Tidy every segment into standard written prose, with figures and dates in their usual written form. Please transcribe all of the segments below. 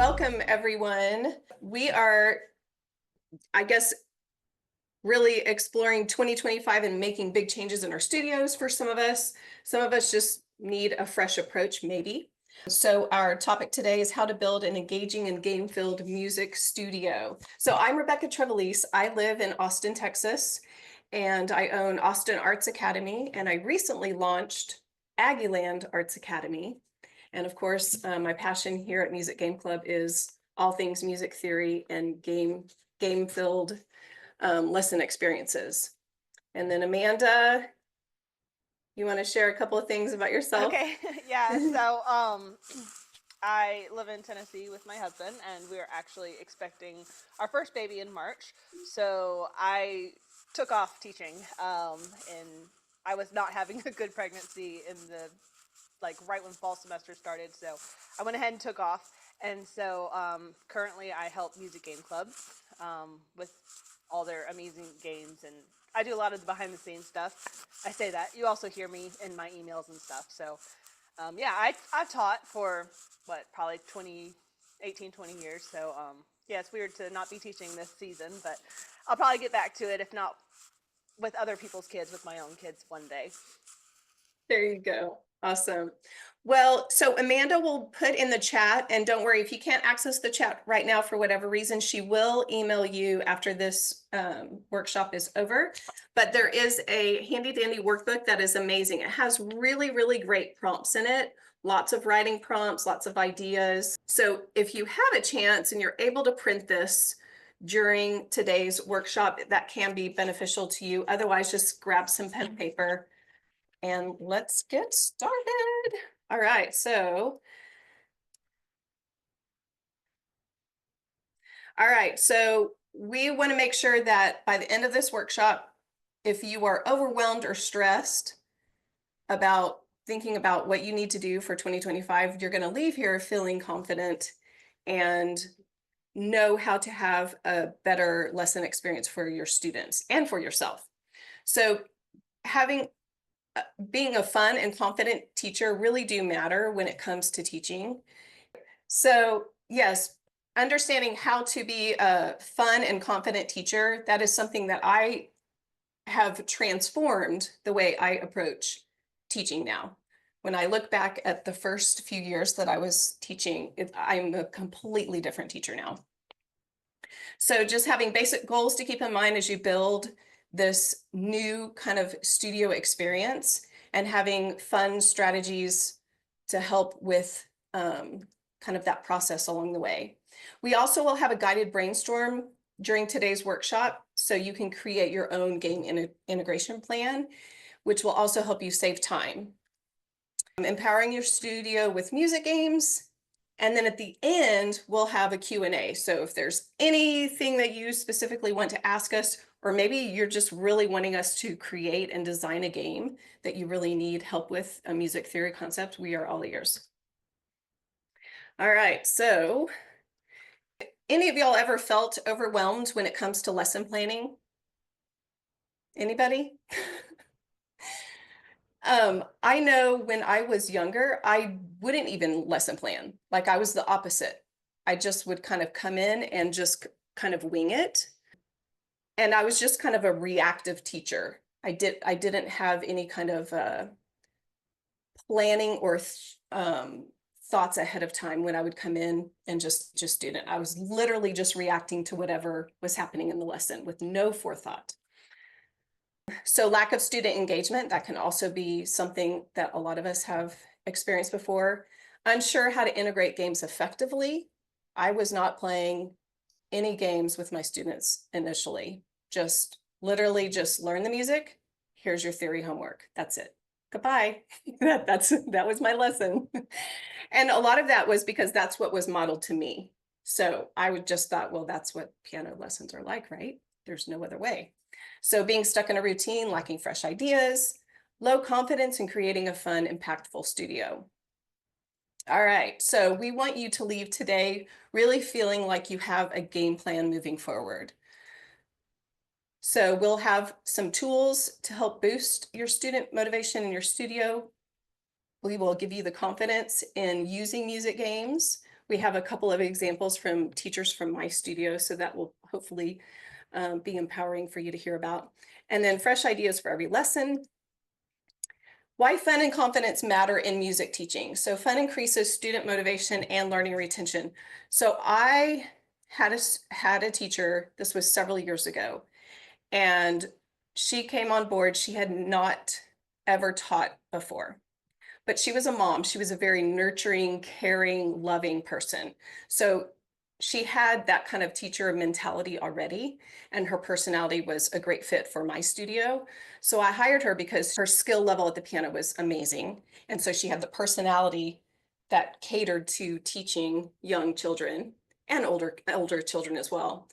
welcome everyone. We are, I guess, really exploring 2025 and making big changes in our studios for some of us. Some of us just need a fresh approach, maybe. So our topic today is how to build an engaging and game-filled music studio. So I'm Rebecca Trevelise. I live in Austin, Texas, and I own Austin Arts Academy, and I recently launched Aggieland Arts Academy. And of course, my passion here at Music Game Club is all things music theory and game-filled lesson experiences. And then Amanda, you want to share a couple of things about yourself? Okay, yeah. So, I live in Tennessee with my husband, and we're actually expecting our first baby in March. So I took off teaching, and I was not having a good pregnancy in the right when fall semester started. So I went ahead and took off, and so currently I help Music Game Club with all their amazing games, and I do a lot of the behind the scenes stuff. I say that you also hear me in my emails and stuff. So yeah, I've taught for probably 20 years. So yeah, it's weird to not be teaching this season, but I'll probably get back to it, if not with other people's kids, with my own kids one day. There you go. Awesome. Well, so Amanda will put in the chat, and don't worry if you can't access the chat right now for whatever reason, she will email you after this workshop is over. But there is a handy dandy workbook that is amazing. It has really, really great prompts in it, lots of writing prompts, lots of ideas. So if you have a chance and you're able to print this during today's workshop, that can be beneficial to you. Otherwise, just grab some pen and paper and let's get started. All right, so we want to make sure that by the end of this workshop, if you are overwhelmed or stressed about thinking about what you need to do for 2025, you're going to leave here feeling confident and know how to have a better lesson experience for your students and for yourself. So being a fun and confident teacher really do matter when it comes to teaching. So yes, understanding how to be a fun and confident teacher, that is something that I have transformed the way I approach teaching now. When I look back at the first few years that I was teaching, I'm a completely different teacher now. So just having basic goals to keep in mind as you build this new kind of studio experience, and having fun strategies to help with kind of that process along the way. We also will have a guided brainstorm during today's workshop, so you can create your own game integration plan, which will also help you save time. Empowering your studio with music games. And then at the end, we'll have a Q&A. So if there's anything that you specifically want to ask us, or maybe you're just really wanting us to create and design a game that you really need help with a music theory concept, we are all ears. All right, so any of y'all ever felt overwhelmed when it comes to lesson planning? Anybody? I know when I was younger, I wouldn't even lesson plan. Like, I was the opposite. I just would kind of come in and just kind of wing it. And I was just kind of a reactive teacher. I didn't have any kind of planning or thoughts ahead of time when I would come in and just do it. I was literally just reacting to whatever was happening in the lesson with no forethought. So lack of student engagement, that can also be something that a lot of us have experienced before. Unsure how to integrate games effectively. I was not playing any games with my students initially. Just literally just learn the music. Here's your theory homework. That's it. Goodbye. that was my lesson. And a lot of that was because that's what was modeled to me. So I would just thought, well, that's what piano lessons are like, right? There's no other way. So being stuck in a routine, lacking fresh ideas, low confidence in creating a fun, impactful studio. All right, so we want you to leave today really feeling like you have a game plan moving forward. So we'll have some tools to help boost your student motivation in your studio. We will give you the confidence in using music games. We have a couple of examples from teachers from my studio, so that will hopefully be empowering for you to hear about. And then fresh ideas for every lesson. Why fun and confidence matter in music teaching. So fun increases student motivation and learning retention. So I had a teacher, this was several years ago, and she came on board. She had not ever taught before, but she was a mom. She was a very nurturing, caring, loving person. So she had that kind of teacher mentality already, and her personality was a great fit for my studio. So I hired her because her skill level at the piano was amazing. And so she had the personality that catered to teaching young children and older children as well.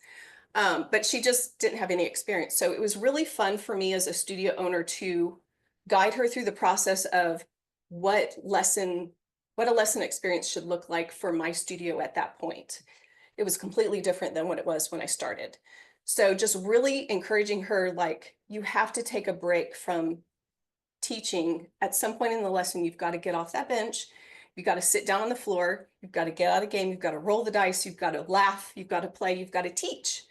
But she just didn't have any experience. So it was really fun for me as a studio owner to guide her through the process of what a lesson experience should look like for my studio at that point. It was completely different than what it was when I started. So just really encouraging her, like, you have to take a break from teaching. At some point in the lesson, you've got to get off that bench. You've got to sit down on the floor. You've got to get out of game. You've got to roll the dice. You've got to laugh. You've got to play. You've got to teach.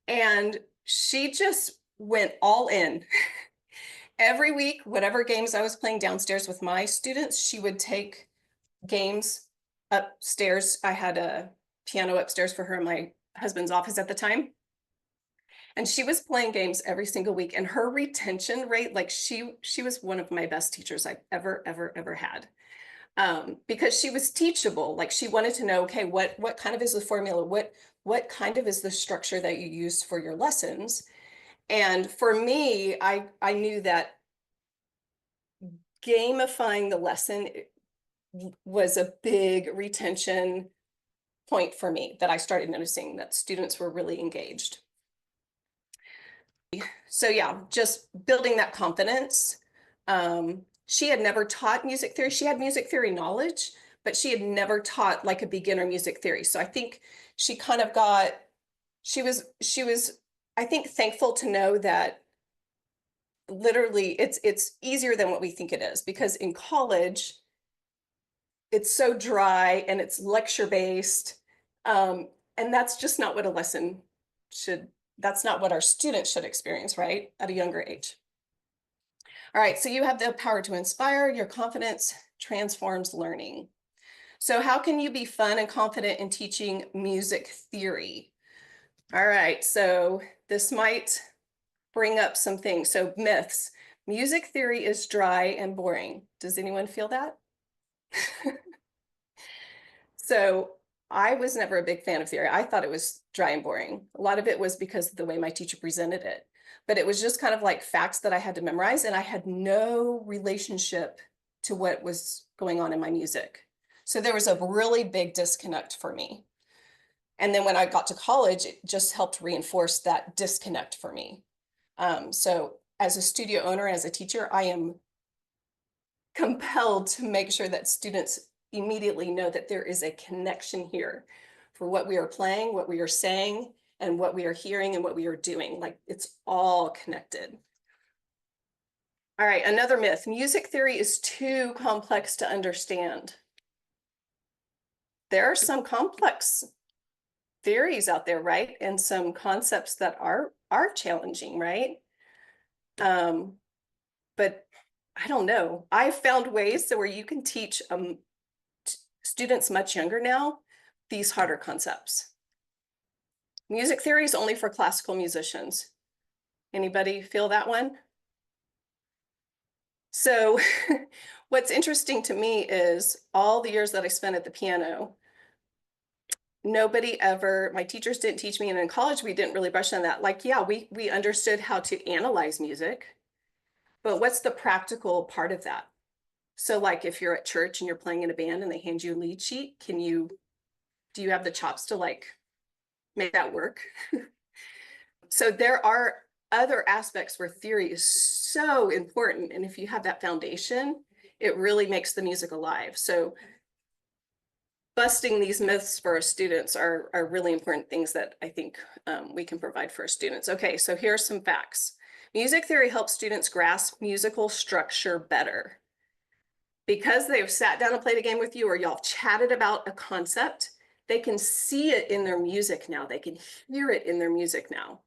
And she just went all in. Every week, whatever games I was playing downstairs with my students, she would take games upstairs. I had a piano upstairs for her in my husband's office at the time. And she was playing games every single week. And her retention rate, like she was one of my best teachers I've ever had. Because she was teachable. Like she wanted to know, okay, what kind of is the formula? What kind of is the structure that you use for your lessons? And for me, I knew that gamifying the lesson was a big retention point for me, that I started noticing that students were really engaged. So yeah, just building that confidence. She had never taught music theory. She had music theory knowledge, but she had never taught like a beginner music theory. So I think she kind of got, she was, I think, thankful to know that literally it's easier than what we think it is, because in college, it's so dry and it's lecture based. And that's just not what a lesson should, that's not what our students should experience, right? At a younger age. All right, so you have the power to inspire. Your confidence transforms learning. So how can you be fun and confident in teaching music theory? All right, so this might bring up some things. So myths. Music theory is dry and boring. Does anyone feel that? So I was never a big fan of theory. I thought it was dry and boring. A lot of it was because of the way my teacher presented it. But it was just kind of like facts that I had to memorize, and I had no relationship to what was going on in my music. So there was a really big disconnect for me. And then when I got to college, it just helped reinforce that disconnect for me. So as a studio owner, as a teacher, I am compelled to make sure that students immediately know that there is a connection here for what we are playing, what we are saying, and what we are hearing and what we are doing. Like it's all connected. All right, another myth. Music theory is too complex to understand. There are some complex theories out there, right? And some concepts that are challenging, right? But I don't know. I've found ways where you can teach students much younger now these harder concepts. Music theory is only for classical musicians. Anybody feel that one? So what's interesting to me is all the years that I spent at the piano, nobody ever, my teachers didn't teach me, and in college we didn't really brush on that. Like, yeah, we understood how to analyze music, but what's the practical part of that? So like if you're at church and you're playing in a band and they hand you a lead sheet, do you have the chops to like make that work? So there are other aspects where theory is so important. And if you have that foundation, it really makes the music alive. So busting these myths for our students are really important things that I think we can provide for our students. Okay, so here are some facts. Music theory helps students grasp musical structure better. Because they've sat down and played a game with you, or y'all chatted about a concept, They can see it in their music now. They can hear it in their music now.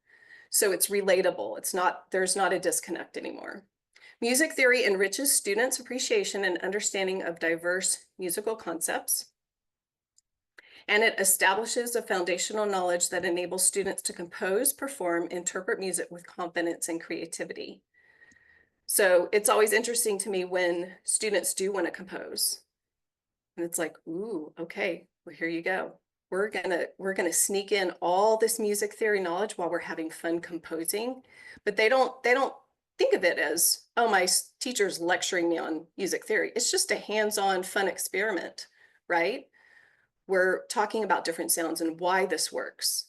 So it's relatable. There's not a disconnect anymore. Music theory enriches students' appreciation and understanding of diverse musical concepts. And it establishes a foundational knowledge that enables students to compose, perform, interpret music with confidence and creativity. So it's always interesting to me when students do want to compose. And it's like, ooh, okay, well, here you go. We're gonna sneak in all this music theory knowledge while we're having fun composing, but they don't think of it as, oh, my teacher's lecturing me on music theory. It's just a hands-on fun experiment, right? We're talking about different sounds and why this works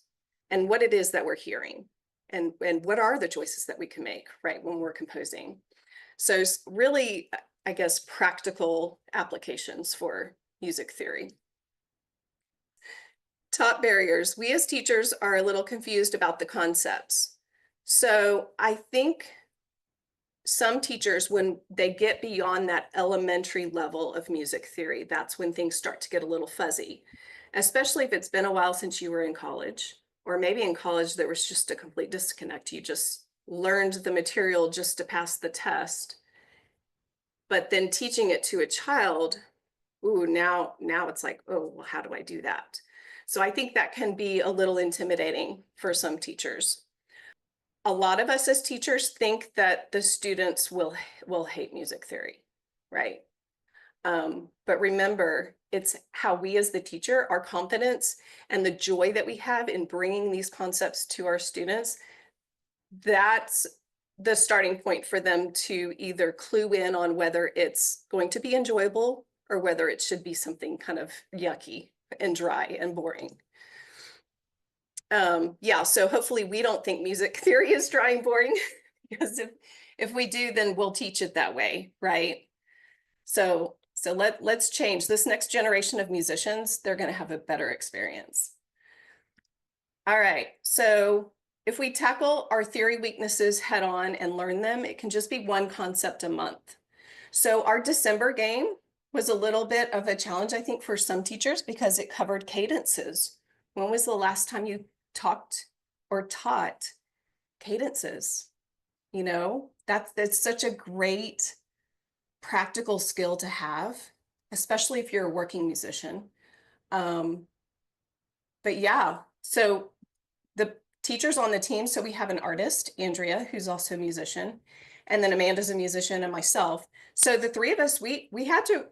and what it is that we're hearing and what are the choices that we can make, right, when we're composing. So really, I guess, practical applications for music theory. Top barriers. We as teachers are a little confused about the concepts. So I think some teachers, when they get beyond that elementary level of music theory, that's when things start to get a little fuzzy, especially if it's been a while since you were in college, or maybe in college there was just a complete disconnect. You just learned the material just to pass the test. But then teaching it to a child, ooh, now it's like, oh, well, how do I do that? So I think that can be a little intimidating for some teachers. A lot of us as teachers think that the students will hate music theory, right? But remember, it's how we as the teacher, our confidence and the joy that we have in bringing these concepts to our students, that's the starting point for them to either clue in on whether it's going to be enjoyable or whether it should be something kind of yucky and dry and boring. Yeah, so hopefully we don't think music theory is dry and boring, because if we do, then we'll teach it that way, right? So let's change. This next generation of musicians, they're going to have a better experience. All right, so if we tackle our theory weaknesses head on and learn them, it can just be one concept a month. So our December game was a little bit of a challenge, I think, for some teachers because it covered cadences. When was the last time you talked or taught cadences? You know, that's such a great practical skill to have, especially if you're a working musician. Um, but yeah, so the teachers on the team, so we have an artist, Andrea, who's also a musician, and then Amanda's a musician and myself. So the three of us, we had to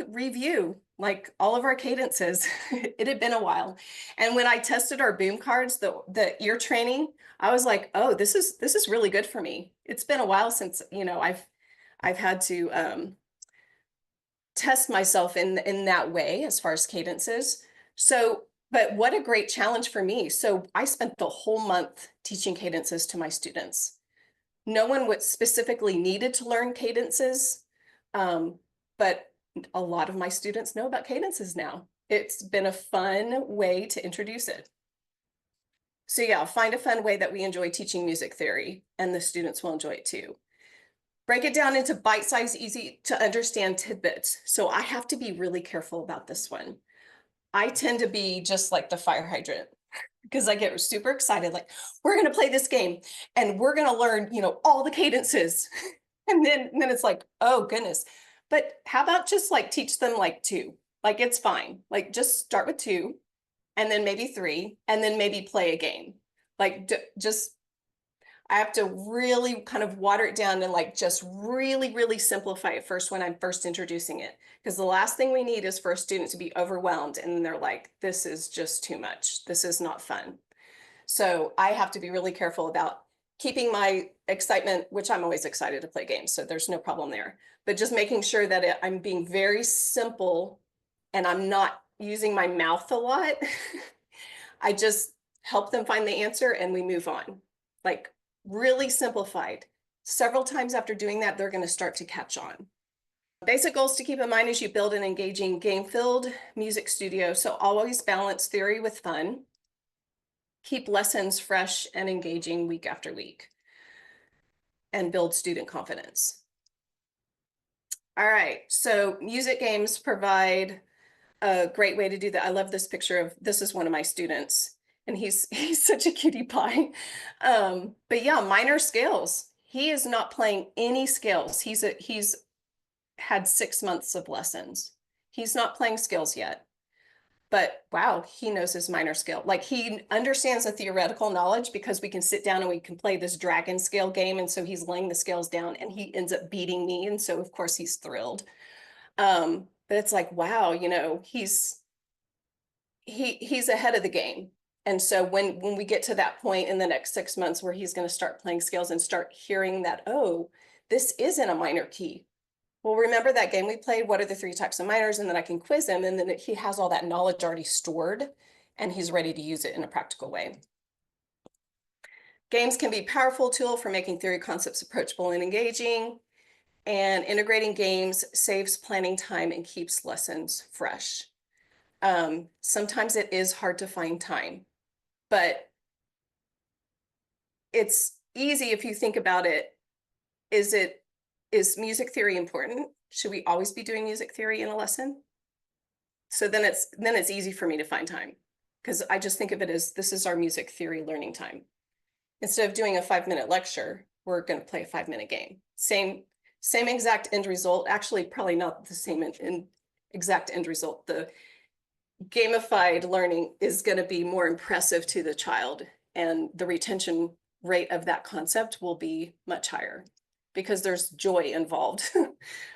review like all of our cadences. It had been a while. And when I tested our boom cards, the ear training, I was like, oh, this is really good for me. It's been a while since, you know, I've had to test myself in that way as far as cadences. So, but what a great challenge for me. So I spent the whole month teaching cadences to my students. No one would specifically needed to learn cadences, but a lot of my students know about cadences now. It's been a fun way to introduce it. So yeah, find a fun way that we enjoy teaching music theory, and the students will enjoy it too. Break it down into bite-sized, easy to understand tidbits. So I have to be really careful about this one. I tend to be just like the fire hydrant because I get super excited, like, we're going to play this game and we're going to learn, you know, all the cadences. And then it's like, oh goodness. But how about just like teach them like two? Like it's fine. Like just start with two and then maybe three and then maybe play a game. Like just I have to really kind of water it down and like just really, really simplify it first when I'm first introducing it. Because the last thing we need is for a student to be overwhelmed and they're like, this is just too much. This is not fun. So I have to be really careful about keeping my excitement, which I'm always excited to play games, so there's no problem there. But just making sure that I'm being very simple and I'm not using my mouth a lot. I just help them find the answer and we move on. Like really simplified. Several times after doing that, they're going to start to catch on. Basic goals to keep in mind as you build an engaging game-filled music studio. So always balance theory with fun. Keep lessons fresh and engaging week after week. And build student confidence. All right, so music games provide a great way to do that. I love this picture of, this is one of my students, and he's he's such a cutie pie. But yeah, minor scales. He is not playing any scales. He's had 6 months of lessons. He's not playing scales yet. But wow, he knows his minor scale. Like he understands the theoretical knowledge because we can sit down and we can play this dragon scale game. And so he's laying the scales down and he ends up beating me. And so of course he's thrilled. But it's like, wow, he's ahead of the game. And so when we get to that point in the next 6 months where he's going to start playing scales and start hearing that, oh, this isn't a minor key. Well, remember that game we played? What are the 3 types of minors? And then I can quiz him, and then he has all that knowledge already stored, and he's ready to use it in a practical way. Games can be a powerful tool for making theory concepts approachable and engaging, and integrating games saves planning time and keeps lessons fresh. Sometimes it is hard to find time, but it's easy if you think about it. Is music theory important? Should we always be doing music theory in a lesson? So then it's easy for me to find time, because I just think of it as, this is our music theory learning time. Instead of doing a 5-minute lecture, we're going to play a 5-minute game. Same exact end result. Actually, probably not the same exact end result. The gamified learning is going to be more impressive to the child, and the retention rate of that concept will be much higher because there's joy involved,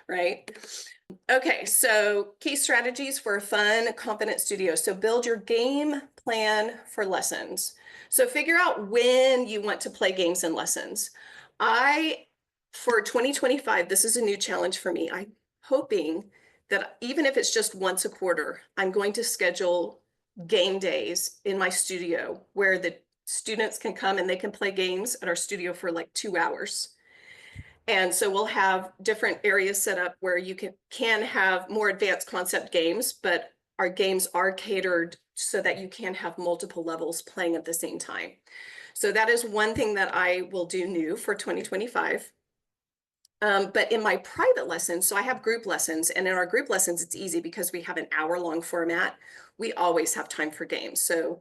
right? Okay, so key strategies for a fun, confident studio. So build your game plan for lessons. So figure out when you want to play games and lessons. For 2025, this is a new challenge for me. I'm hoping that even if it's just once a quarter, I'm going to schedule game days in my studio where the students can come and they can play games at our studio for like 2 hours. And so we'll have different areas set up where you can have more advanced concept games, but our games are catered so that you can have multiple levels playing at the same time. So that is one thing that I will do new for 2025. But in my private lessons, so I have group lessons, and in our group lessons, it's easy because we have an hour-long format. We always have time for games. So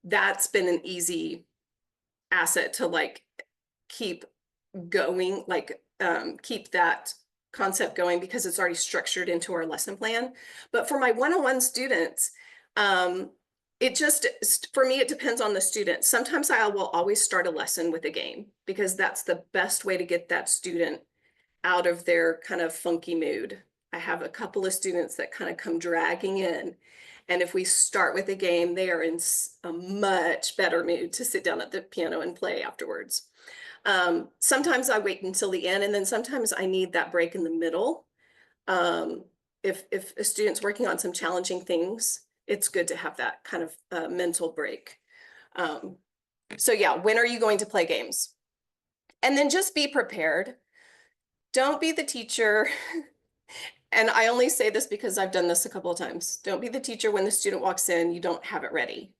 that's been an easy asset to like keep going, like keep that concept going, because it's already structured into our lesson plan. But for my one-on-one students, for me, it depends on the student. Sometimes I will always start a lesson with a game because that's the best way to get that student out of their kind of funky mood. I have a couple of students that kind of come dragging in, and if we start with a game, they are in a much better mood to sit down at the piano and play afterwards. Sometimes I wait until the end, and then sometimes I need that break in the middle. If a student's working on some challenging things, it's good to have that kind of mental break. So yeah, when are you going to play games? And then just be prepared. Don't be the teacher. And I only say this because I've done this a couple of times. Don't be the teacher when the student walks in, you don't have it ready.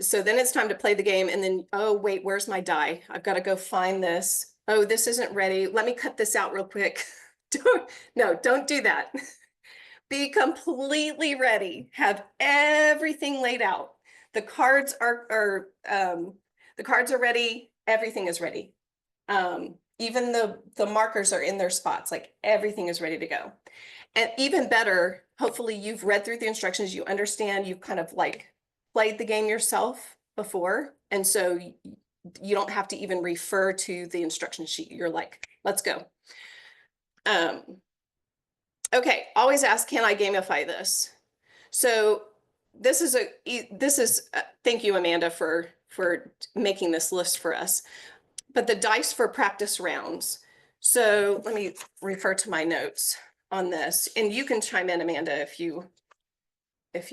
So then it's time to play the game, and then, oh, wait, where's my die? I've got to go find this. Oh, this isn't ready. Let me cut this out real quick. Don't do that. Be completely ready. Have everything laid out. The cards are ready. Everything is ready. Even the markers are in their spots, like everything is ready to go. And even better, hopefully you've read through the instructions, you understand, you've kind of like played the game yourself before. And so you don't have to even refer to the instruction sheet. You're like, let's go. Okay, always ask, can I gamify this? So this is thank you, Amanda, for making this list for us. But the dice for practice rounds. So let me refer to my notes on this, and you can chime in, Amanda, if you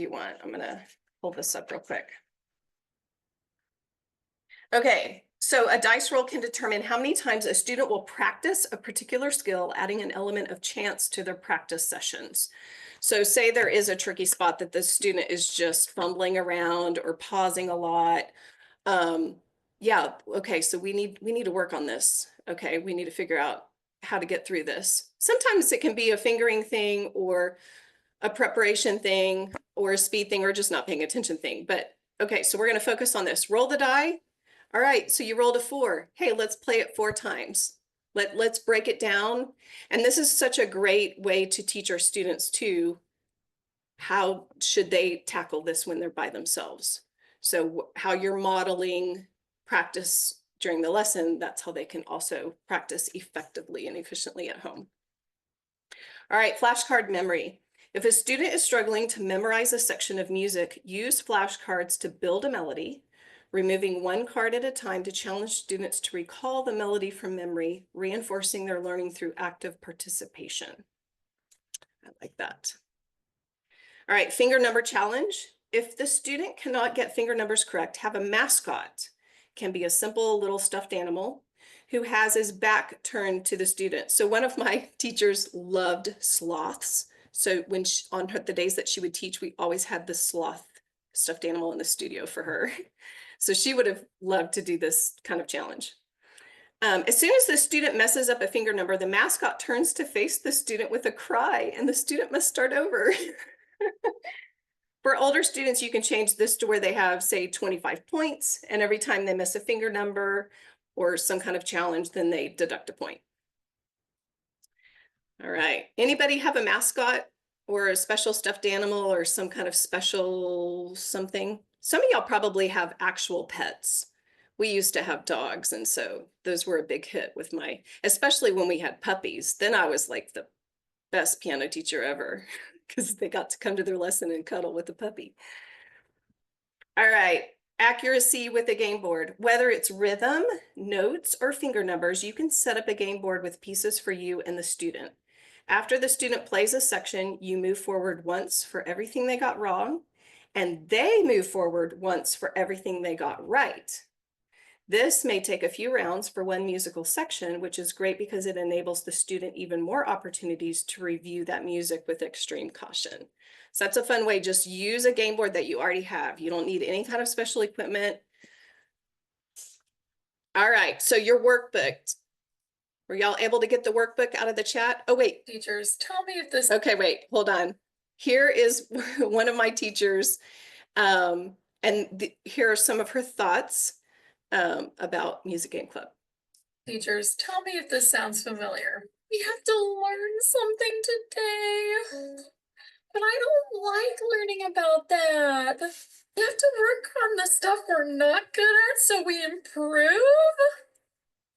want. I'm gonna pull this up real quick. Okay, so a dice roll can determine how many times a student will practice a particular skill, adding an element of chance to their practice sessions. So say there is a tricky spot that the student is just fumbling around or pausing a lot. Yeah, okay, so we need to work on this. Okay, we need to figure out how to get through this. Sometimes it can be a fingering thing, or a preparation thing or a speed thing or just not paying attention thing. But okay, so we're going to focus on this. Roll the die. All right, so you rolled a 4. Hey, let's play it 4 times. Let's break it down. And this is such a great way to teach our students too. How should they tackle this when they're by themselves? So how you're modeling practice during the lesson, that's how they can also practice effectively and efficiently at home. All right, flashcard memory. If a student is struggling to memorize a section of music, use flashcards to build a melody, removing one card at a time to challenge students to recall the melody from memory, reinforcing their learning through active participation. I like that. All right, finger number challenge. If the student cannot get finger numbers correct, have a mascot. Can be a simple little stuffed animal who has his back turned to the student. So one of my teachers loved sloths. So when on the days that she would teach, we always had the sloth stuffed animal in the studio for her. So she would have loved to do this kind of challenge. As soon as the student messes up a finger number, the mascot turns to face the student with a cry, and the student must start over. For older students, you can change this to where they have, say, 25 points, and every time they miss a finger number or some kind of challenge, then they deduct a point. All right. Anybody have a mascot or a special stuffed animal or some kind of special something? Some of y'all probably have actual pets. We used to have dogs, and so those were a big hit with especially when we had puppies. Then I was like the best piano teacher ever because they got to come to their lesson and cuddle with the puppy. All right, accuracy with a game board. Whether it's rhythm, notes, or finger numbers, you can set up a game board with pieces for you and the student. After the student plays a section, you move forward once for everything they got wrong, and they move forward once for everything they got right. This may take a few rounds for one musical section, which is great because it enables the student even more opportunities to review that music with extreme caution. So that's a fun way. Just use a game board that you already have. You don't need any kind of special equipment. All right, so your workbook. Were y'all able to get the workbook out of the chat? Oh, wait. Teachers, tell me if this. Okay, wait, hold on. Here is one of my teachers, and here are some of her thoughts about Music Game Club. Teachers, tell me if this sounds familiar. We have to learn something today. But I don't like learning about that. We have to work on the stuff we're not good at so we improve.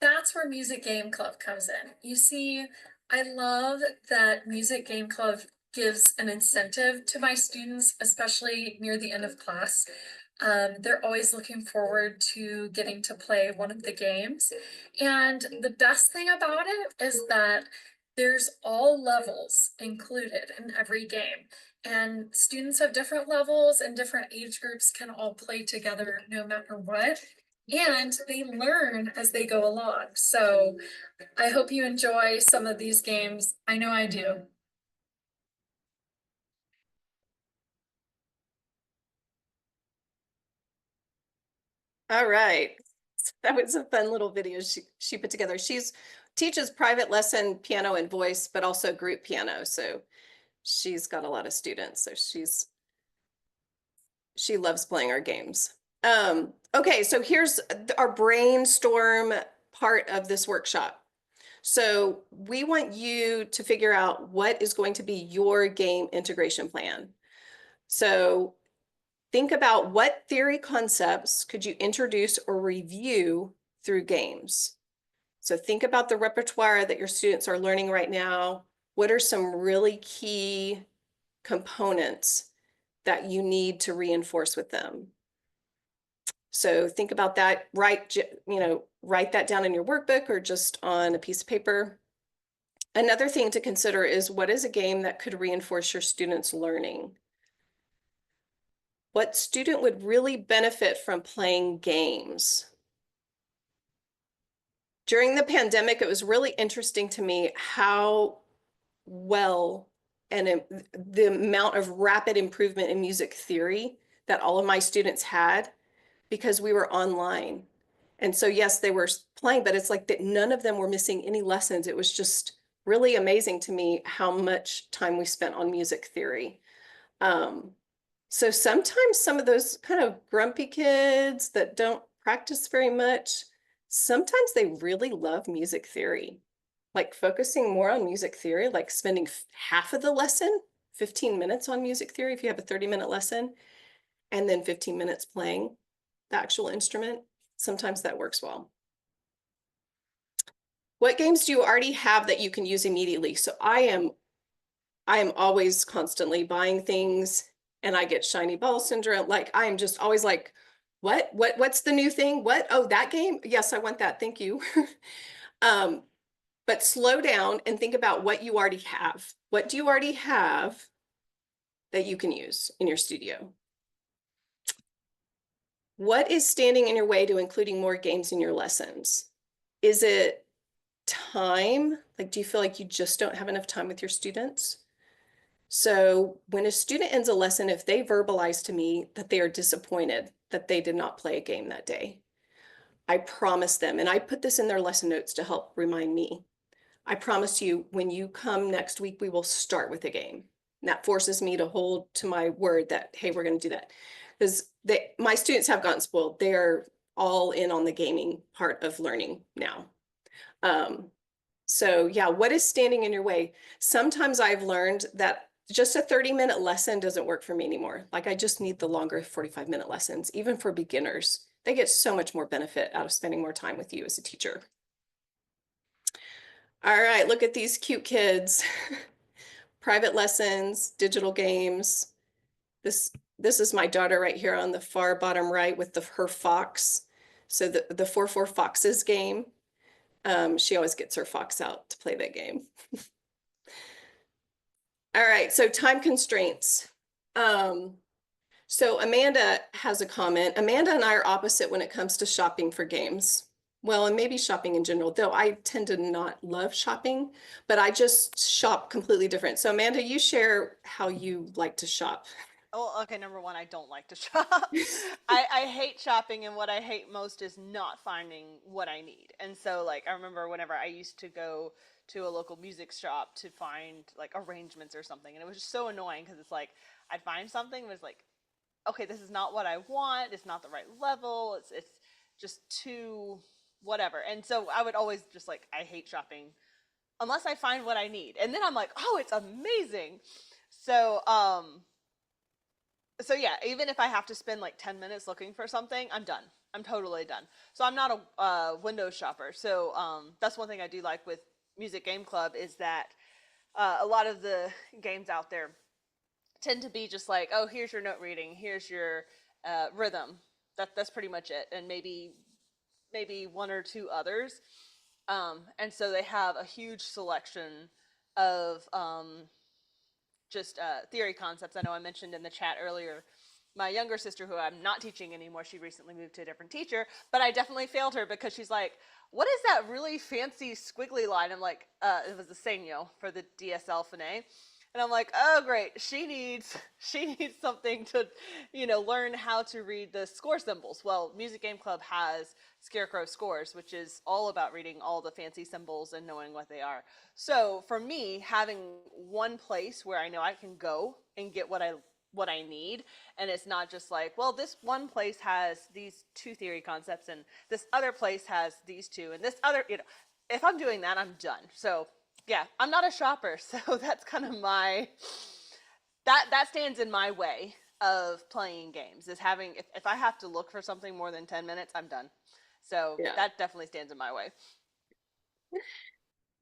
That's where Music Game Club comes in. You see, I love that Music Game Club gives an incentive to my students, especially near the end of class. They're always looking forward to getting to play one of the games. And the best thing about it is that there's all levels included in every game. And students of different levels and different age groups can all play together no matter what. And they learn as they go along. So I hope you enjoy some of these games. I know I do. All right. That was a fun little video she put together. She's teaches private lesson piano and voice, but also group piano. So she's got a lot of students. So she loves playing our games. Okay, so here's our brainstorm part of this workshop. So we want you to figure out what is going to be your game integration plan. So think about what theory concepts could you introduce or review through games. So think about the repertoire that your students are learning right now. What are some really key components that you need to reinforce with them? So think about that, write that down in your workbook or just on a piece of paper. Another thing to consider is what is a game that could reinforce your students' learning? What student would really benefit from playing games? During the pandemic, it was really interesting to me how well and the amount of rapid improvement in music theory that all of my students had because we were online. And so, yes, they were playing, but it's like that none of them were missing any lessons. It was just really amazing to me how much time we spent on music theory. So sometimes some of those kind of grumpy kids that don't practice very much, sometimes they really love music theory. Like focusing more on music theory, like spending half of the lesson, 15 minutes on music theory if you have a 30-minute lesson, and then 15 minutes playing the actual instrument. Sometimes that works well. What games do you already have that you can use immediately? So I am always constantly buying things and I get shiny ball syndrome. Like I am just always like, what's the new thing? What? Oh, that game? Yes, I want that. Thank you. But slow down and think about what you already have. What do you already have that you can use in your studio? What is standing in your way to including more games in your lessons? Is it time? Like, do you feel like you just don't have enough time with your students? So when a student ends a lesson, if they verbalize to me that they are disappointed that they did not play a game that day, I promise them, and I put this in their lesson notes to help remind me, I promise you, when you come next week, we will start with a game. And that forces me to hold to my word that, hey, we're going to do that. Because my students have gotten spoiled. They're all in on the gaming part of learning now. So yeah, what is standing in your way? Sometimes I've learned that just a 30-minute lesson doesn't work for me anymore. Like I just need the longer 45-minute lessons, even for beginners. They get so much more benefit out of spending more time with you as a teacher. All right, look at these cute kids. Private lessons, digital games. This is my daughter right here on the far bottom right with her fox. So the 4 Foxes game. She always gets her fox out to play that game. All right, so time constraints. So Amanda has a comment. Amanda and I are opposite when it comes to shopping for games. Well, and maybe shopping in general, though I tend to not love shopping, but I just shop completely different. So Amanda, you share how you like to shop. Oh, okay. Number one, I don't like to shop. I hate shopping, and what I hate most is not finding what I need. And so, like, I remember whenever I used to go to a local music shop to find like arrangements or something, and it was just so annoying because it's like I'd find something, but it's like, okay, this is not what I want. It's not the right level. It's just too whatever. And so I would always just like I hate shopping unless I find what I need, and then I'm like, oh, it's amazing. So so yeah, even if I have to spend like 10 minutes looking for something, I'm done. I'm totally done. So I'm not a window shopper. So that's one thing I do like with Music Game Club is that a lot of the games out there tend to be just like, oh, here's your note reading, here's your rhythm. That's pretty much it, and maybe one or two others. And so they have a huge selection of just theory concepts. I know I mentioned in the chat earlier my younger sister, who I'm not teaching anymore, she recently moved to a different teacher, but I definitely failed her because she's like, what is that really fancy squiggly line? I'm like, it was the Seigno for the DSL Finet. And I'm like, oh great, she needs something to, learn how to read the score symbols. Well, Music Game Club has Scarecrow Scores, which is all about reading all the fancy symbols and knowing what they are. So for me, having one place where I know I can go and get what I need, and it's not just like, well, this one place has these two theory concepts and this other place has these two and this other, if I'm doing that, I'm done. So yeah, I'm not a shopper, so that's kind of that stands in my way of playing games, is having, if I have to look for something more than 10 minutes, I'm done. So Yeah. that definitely stands in my way.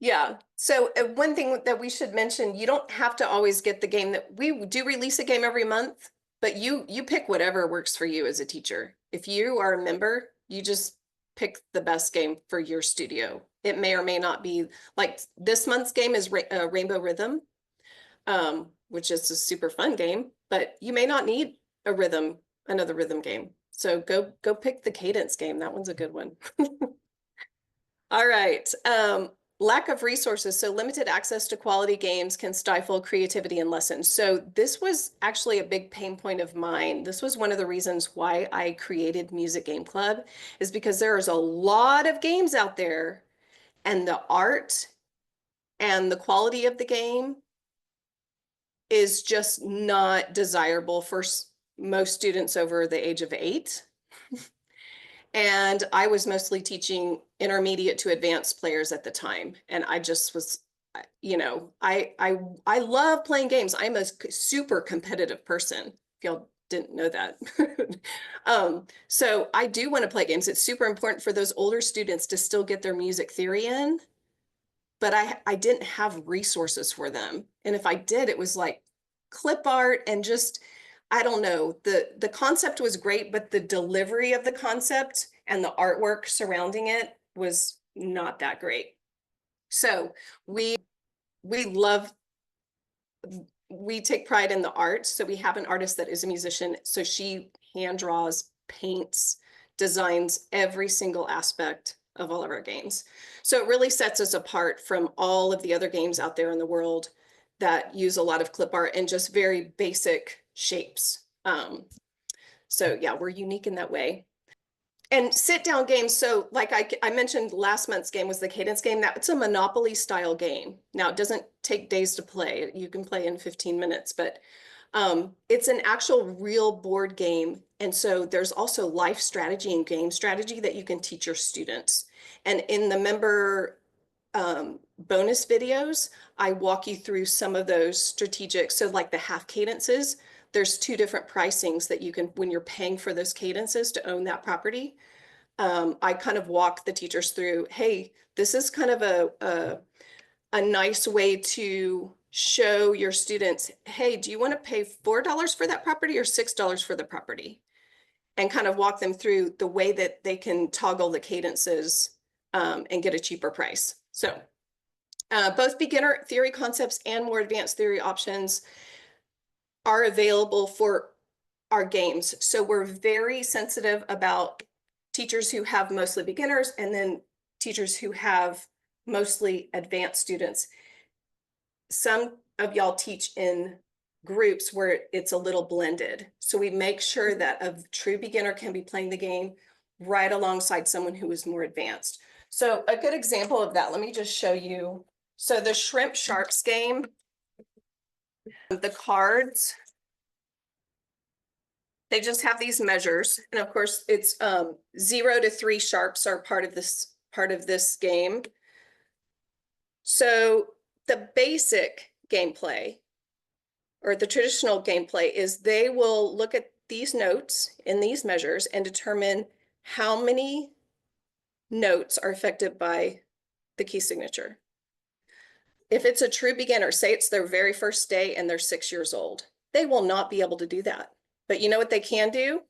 Yeah. So one thing that we should mention, you don't have to always get the game that we do release a game every month, but you pick whatever works for you as a teacher. If you are a member, you just pick the best game for your studio. It may or may not be like this month's game is Rainbow Rhythm, which is a super fun game, but you may not need another rhythm game. So go pick the cadence game. That one's a good one. All right. Lack of resources. So limited access to quality games can stifle creativity in lessons. So this was actually a big pain point of mine. This was one of the reasons why I created Music Game Club, is because there is a lot of games out there and the art and the quality of the game is just not desirable for most students over the age of 8. And I was mostly teaching intermediate to advanced players at the time. And I just was, you know, I love playing games. I'm a super competitive person. If y'all didn't know that. So I do want to play games. It's super important for those older students to still get their music theory in, but I didn't have resources for them. And if I did, it was like clip art and just, I don't know, the concept was great, but the delivery of the concept and the artwork surrounding it was not that great. So we love, we take pride in the art. So we have an artist that is a musician. So she hand draws, paints, designs every single aspect of all of our games. So it really sets us apart from all of the other games out there in the world that use a lot of clip art and just very basic shapes. So yeah, we're unique in that way. And sit down games. So like I mentioned, last month's game was the Cadence game. That's a Monopoly style game. Now it doesn't take days to play. You can play in 15 minutes, but it's an actual real board game. And so there's also life strategy and game strategy that you can teach your students. And in the member bonus videos, I walk you through some of those strategic. So like the half cadences, there's 2 different pricings that you can, when you're paying for those cadences to own that property. I kind of walk the teachers through, hey, this is kind of a nice way to show your students, hey, do you want to pay $4 for that property or $6 for the property? And kind of walk them through the way that they can toggle the cadences and get a cheaper price. So both beginner theory concepts and more advanced theory options are available for our games. So we're very sensitive about teachers who have mostly beginners and then teachers who have mostly advanced students. Some of y'all teach in groups where it's a little blended. So we make sure that a true beginner can be playing the game right alongside someone who is more advanced. So a good example of that, let me just show you. So the Shrimp Sharks game, the cards, they just have these measures. And of course it's 0 to 3 sharps are part of this game. So the basic gameplay or the traditional gameplay is they will look at these notes in these measures and determine how many notes are affected by the key signature. If it's a true beginner, say it's their very first day and they're 6 years old, they will not be able to do that. But you know what they can do?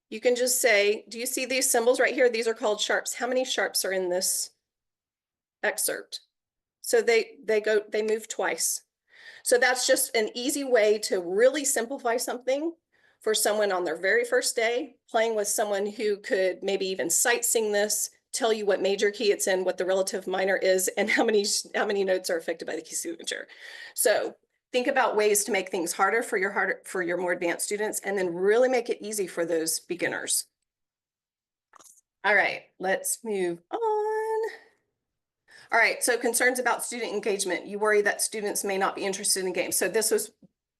You can just say, do you see these symbols right here? These are called sharps. How many sharps are in this excerpt? So they move twice. So that's just an easy way to really simplify something for someone on their very first day, playing with someone who could maybe even sight sing this, tell you what major key it's in, what the relative minor is, and how many notes are affected by the key signature. So think about ways to make things harder for your more advanced students, and then really make it easy for those beginners. All right, let's move on. All right, so concerns about student engagement. You worry that students may not be interested in games. So this was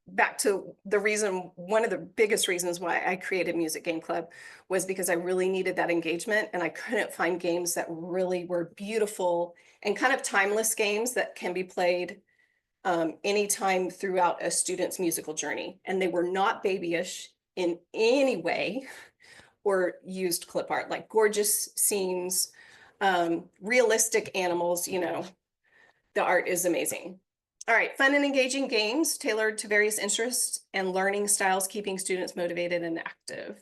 back to the reason, one of the biggest reasons why I created Music Game Club was because I really needed that engagement, and I couldn't find games that really were beautiful and kind of timeless games that can be played anytime throughout a student's musical journey. And they were not babyish in any way or used clip art, like gorgeous scenes, realistic animals, you know, the art is amazing. All right, fun and engaging games tailored to various interests and learning styles, keeping students motivated and active.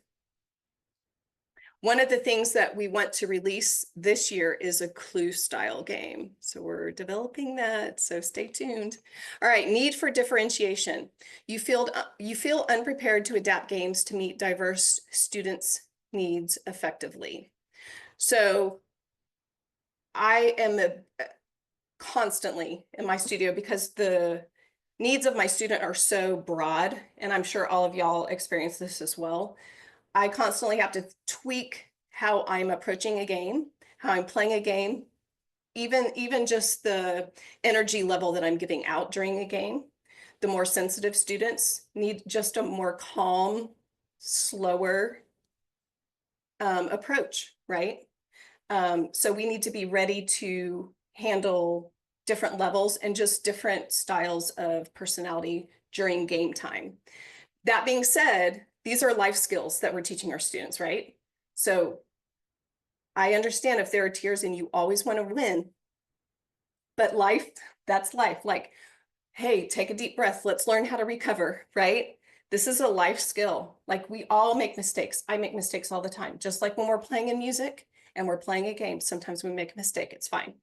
One of the things that we want to release this year is a clue style game. So we're developing that, so stay tuned. All right, need for differentiation. You feel unprepared to adapt games to meet diverse students' needs effectively. So I am constantly in my studio because the needs of my student are so broad, and I'm sure all of y'all experience this as well. I constantly have to tweak how I'm approaching a game, how I'm playing a game, even just the energy level that I'm giving out during a game. The more sensitive students need just a more calm, slower approach, right? So we need to be ready to handle different levels and just different styles of personality during game time. That being said, these are life skills that we're teaching our students, right? So I understand if there are tears and you always want to win, but life, that's life. Like, hey, take a deep breath. Let's learn how to recover, right? This is a life skill. Like, we all make mistakes. I make mistakes all the time. Just like when we're playing in music and we're playing a game, sometimes we make a mistake. It's fine.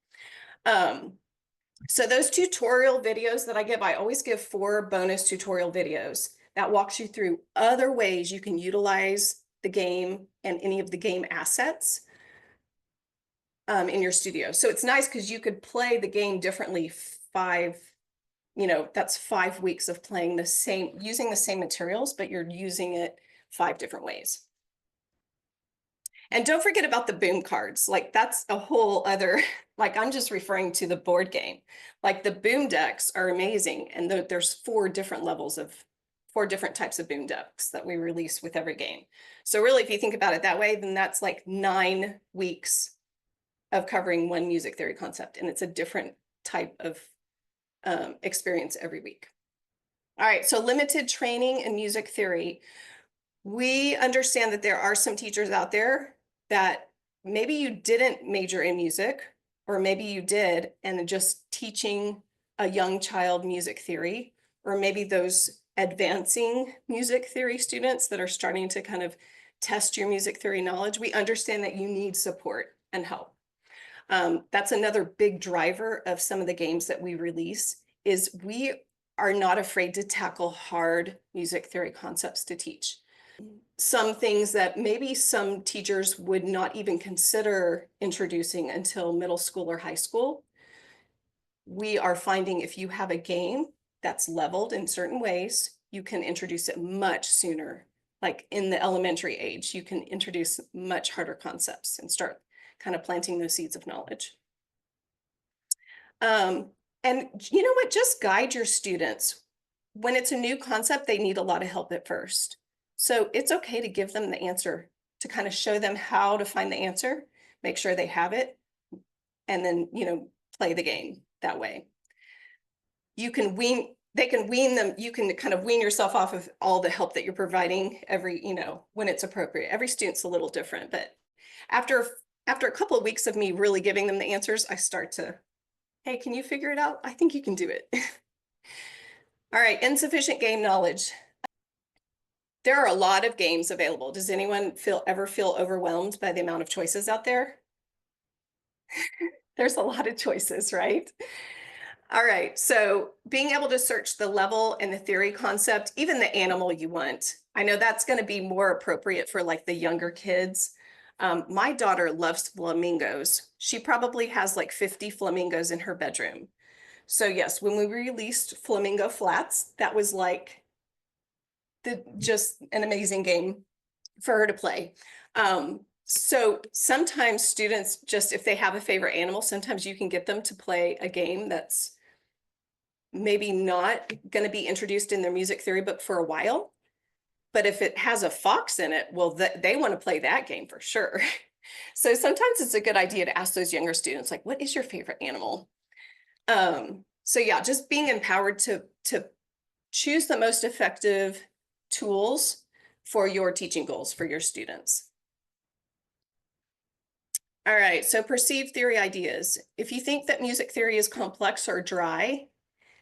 So those tutorial videos that I give, I always give 4 bonus tutorial videos that walks you through other ways you can utilize the game and any of the game assets in your studio. So it's nice because you could play the game differently that's 5 weeks of playing using the same materials, but you're using it 5 different ways. And don't forget about the boom cards. Like, that's a whole other, like, I'm just referring to the board game. Like, the boom decks are amazing. And there's 4 different types of boom decks that we release with every game. So really, if you think about it that way, then that's like 9 weeks of covering one music theory concept. And it's a different type of experience every week. All right, so limited training in music theory. We understand that there are some teachers out there that maybe you didn't major in music, or maybe you did, and just teaching a young child music theory, or maybe those advancing music theory students that are starting to kind of test your music theory knowledge. We understand that you need support and help. That's another big driver of some of the games that we release, is we are not afraid to tackle hard music theory concepts to teach. Some things that maybe some teachers would not even consider introducing until middle school or high school. We are finding if you have a game that's leveled in certain ways, you can introduce it much sooner. Like in the elementary age, you can introduce much harder concepts and start kind of planting those seeds of knowledge. And you know what? Just guide your students. When it's a new concept, they need a lot of help at first. So it's okay to give them the answer, to kind of show them how to find the answer, make sure they have it, and then, play the game that way. They can wean them. You can kind of wean yourself off of all the help that you're providing when it's appropriate. Every student's a little different, but after a couple of weeks of me really giving them the answers, I start to, hey, can you figure it out? I think you can do it. All right, insufficient game knowledge. There are a lot of games available. Does anyone ever feel overwhelmed by the amount of choices out there? There's a lot of choices, right? All right, so being able to search the level and the theory concept, even the animal you want. I know that's going to be more appropriate for like the younger kids. My daughter loves flamingos. She probably has like 50 flamingos in her bedroom. So yes, when we released Flamingo Flats, that was like just an amazing game for her to play. So sometimes students, just if they have a favorite animal, sometimes you can get them to play a game that's maybe not going to be introduced in their music theory book for a while. But if it has a fox in it, well, they want to play that game for sure. So sometimes it's a good idea to ask those younger students, like, what is your favorite animal? So yeah, just being empowered to choose the most effective tools for your teaching goals for your students. All right, so perceived theory ideas. If you think that music theory is complex or dry,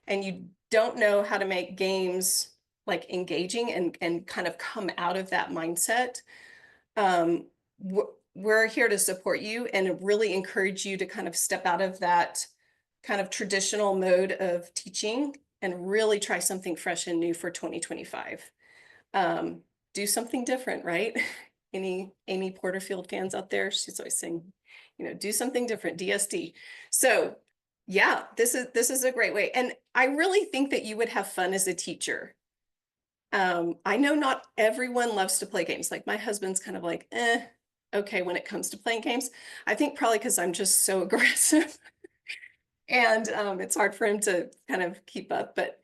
and you don't know how to make games like engaging and kind of come out of that mindset, we're here to support you and really encourage you to kind of step out of that kind of traditional mode of teaching and really try something fresh and new for 2025. Do something different, right? Any Amy Porterfield fans out there? She's always saying, do something different, DSD. So yeah, this is a great way. And I really think that you would have fun as a teacher. I know not everyone loves to play games. Like my husband's kind of like, okay, when it comes to playing games. I think probably because I'm just so aggressive. And it's hard for him to kind of keep up. But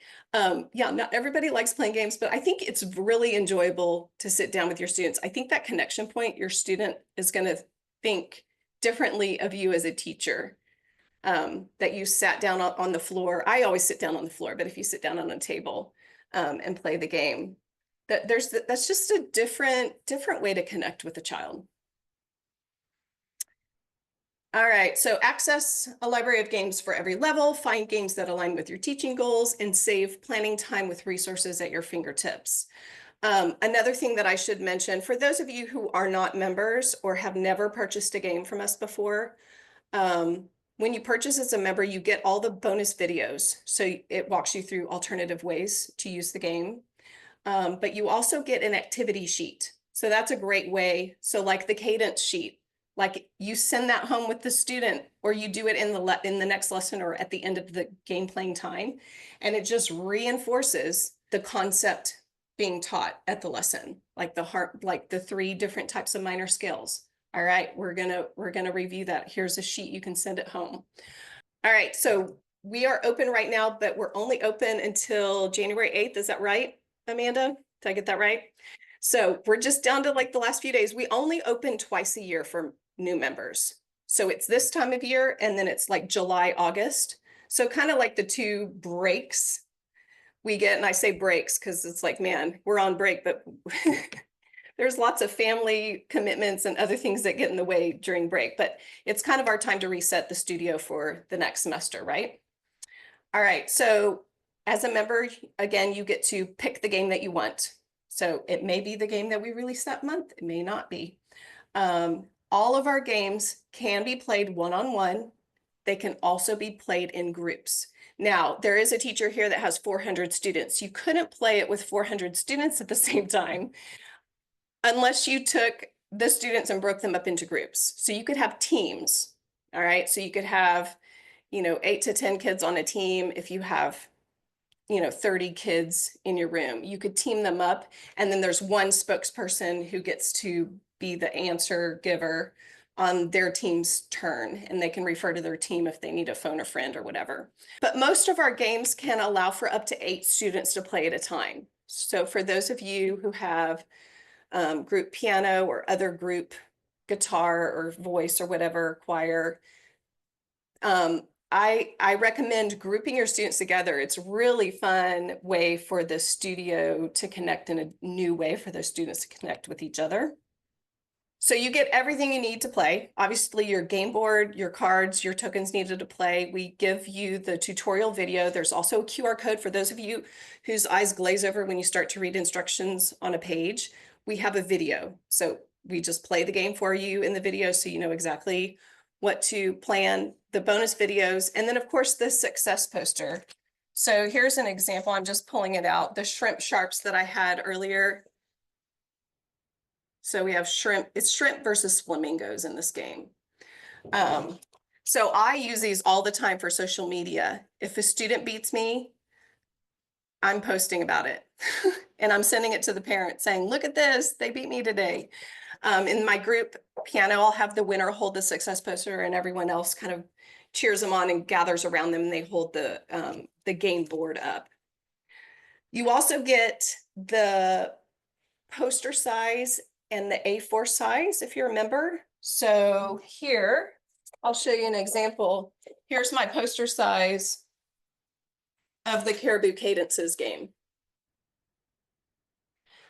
yeah, not everybody likes playing games, but I think it's really enjoyable to sit down with your students. I think that connection point, your student is going to think differently of you as a teacher. That you sat down on the floor. I always sit down on the floor, but if you sit down on a table and play the game, that's just a different way to connect with a child. All right, so access a library of games for every level, find games that align with your teaching goals, and save planning time with resources at your fingertips. Another thing that I should mention, for those of you who are not members or have never purchased a game from us before, when you purchase as a member, you get all the bonus videos. So it walks you through alternative ways to use the game. But you also get an activity sheet. So that's a great way. So like the cadence sheet, like you send that home with the student, or you do it in the next lesson or at the end of the game playing time. And it just reinforces the concept being taught at the lesson, like the 3 different types of minor scales. All right, we're gonna review that. Here's a sheet, you can send it home. All right, so we are open right now, but we're only open until January 8th. Is that right, Amanda? Did I get that right? So we're just down to like the last few days. We only open twice a year for new members. So it's this time of year, and then it's like July, August. So kind of like the 2 breaks we get, and I say breaks because it's like, man, we're on break, but there's lots of family commitments and other things that get in the way during break, but it's kind of our time to reset the studio for the next semester, right? All right, so as a member, again, you get to pick the game that you want. So it may be the game that we release that month, it may not be. All of our games can be played one-on-one. They can also be played in groups. Now, there is a teacher here that has 400 students. You couldn't play it with 400 students at the same time, unless you took the students and broke them up into groups. So you could have teams, all right? So you could have, 8 to 10 kids on a team. If you have, 30 kids in your room, you could team them up. And then there's one spokesperson who gets to be the answer giver on their team's turn, and they can refer to their team if they need to phone a friend or whatever. But most of our games can allow for up to 8 students to play at a time. So for those of you who have group piano or other group guitar or voice or whatever, choir. I recommend grouping your students together. It's a really fun way for the studio to connect in a new way for those students to connect with each other. So you get everything you need to play. Obviously, your game board, your cards, your tokens needed to play. We give you the tutorial video. There's also a QR code for those of you whose eyes glaze over when you start to read instructions on a page. We have a video. So we just play the game for you in the video so you know exactly what to plan, the bonus videos, and then of course the success poster. So here's an example. I'm just pulling it out. The shrimp sharps that I had earlier. So we have shrimp, it's shrimp versus flamingos in this game. So I use these all the time for social media. If a student beats me, I'm posting about it. And I'm sending it to the parent saying, look at this, they beat me today. In my group piano, I'll have the winner hold the success poster and everyone else kind of cheers them on and gathers around them and they hold the game board up. You also get the poster size and the A4 size if you're a member. So here, I'll show you an example. Here's my poster size of the Caribou Cadences game.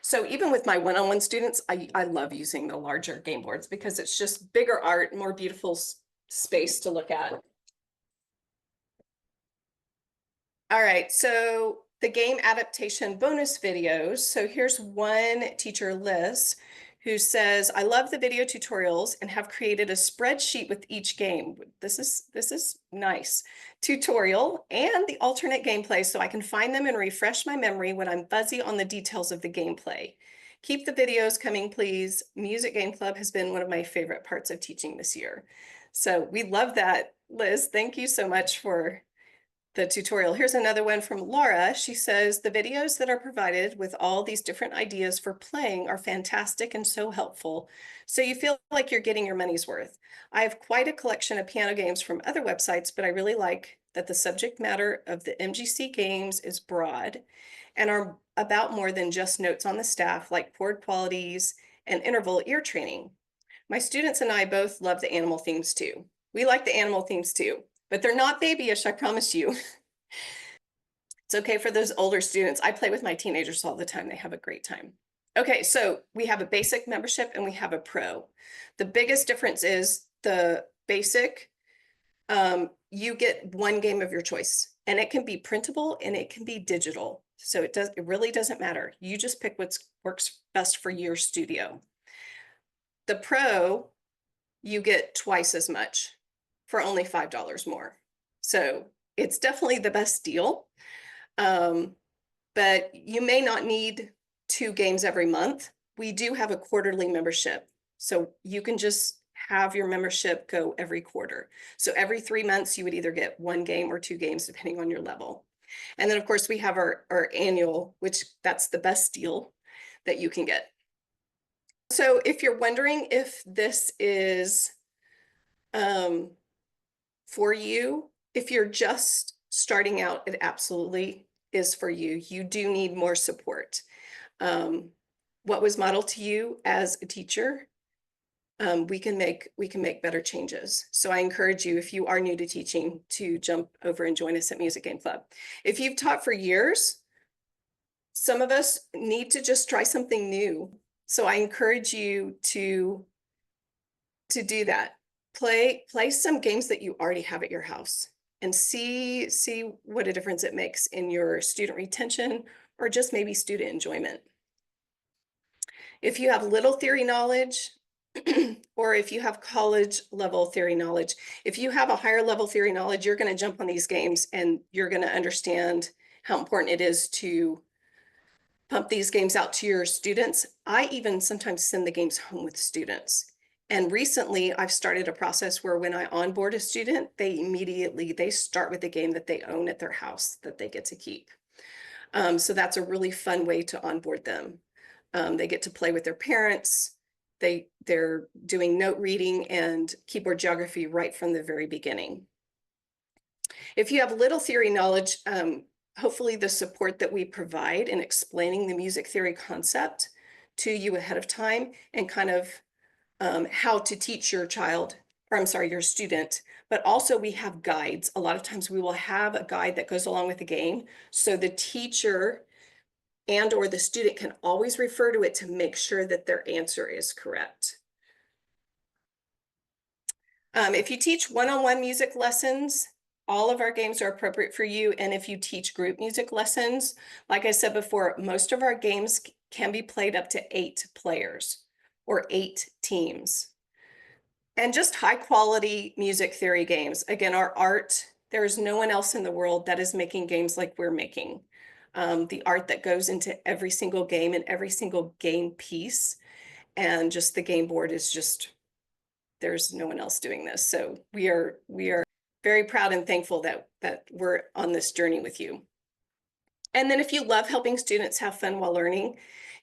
So even with my one-on-one students, I love using the larger game boards because it's just bigger art, more beautiful space to look at. All right, so the game adaptation bonus videos. So here's one teacher, Liz, who says, I love the video tutorials and have created a spreadsheet with each game. This is nice. Tutorial and the alternate gameplay so I can find them and refresh my memory when I'm fuzzy on the details of the gameplay. Keep the videos coming, please. Music Game Club has been one of my favorite parts of teaching this year. So we love that, Liz. Thank you so much for the tutorial. Here's another one from Laura. She says, the videos that are provided with all these different ideas for playing are fantastic and so helpful. So you feel like you're getting your money's worth. I have quite a collection of piano games from other websites, but I really like that the subject matter of the MGC games is broad and are about more than just notes on the staff, like chord qualities and interval ear training. My students and I both love the animal themes too. We like the animal themes too, but they're not babyish, I promise you. It's okay for those older students. I play with my teenagers all the time. They have a great time. Okay, so we have a basic membership and we have a pro. The biggest difference is the basic, you get one game of your choice, and it can be printable and it can be digital. So it really doesn't matter. You just pick what works best for your studio. The pro, you get twice as much for only $5 more. So it's definitely the best deal. But you may not need 2 games every month. We do have a quarterly membership. So you can just have your membership go every quarter. So every 3 months, you would either get 1 game or 2 games, depending on your level. And then of course we have our annual, which that's the best deal that you can get. So if you're wondering if this is for you, if you're just starting out, it absolutely is for you. You do need more support. What was modeled to you as a teacher, we can make better changes. So I encourage you, if you are new to teaching, to jump over and join us at Music Game Club. If you've taught for years, some of us need to just try something new. So I encourage you to do that. Play some games that you already have at your house and see what a difference it makes in your student retention or just maybe student enjoyment. If you have little theory knowledge, or if you have college level theory knowledge, if you have a higher level theory knowledge, you're going to jump on these games and you're going to understand how important it is to pump these games out to your students. I even sometimes send the games home with students. And recently I've started a process where when I onboard a student, they start with a game that they own at their house that they get to keep. So that's a really fun way to onboard them. They get to play with their parents. They're doing note reading and keyboard geography right from the very beginning. If you have little theory knowledge, hopefully the support that we provide in explaining the music theory concept to you ahead of time and kind of how to teach your child, or I'm sorry, your student, but also we have guides. A lot of times we will have a guide that goes along with the game. So the teacher and or the student can always refer to it to make sure that their answer is correct. If you teach one-on-one music lessons, all of our games are appropriate for you. And if you teach group music lessons, like I said before, most of our games can be played up to 8 players or 8 teams. And just high quality music theory games. Again, our art, there is no one else in the world that is making games like we're making. The art that goes into every single game and every single game piece, and just the game board is just, there's no one else doing this. So we are very proud and thankful that we're on this journey with you. And then if you love helping students have fun while learning,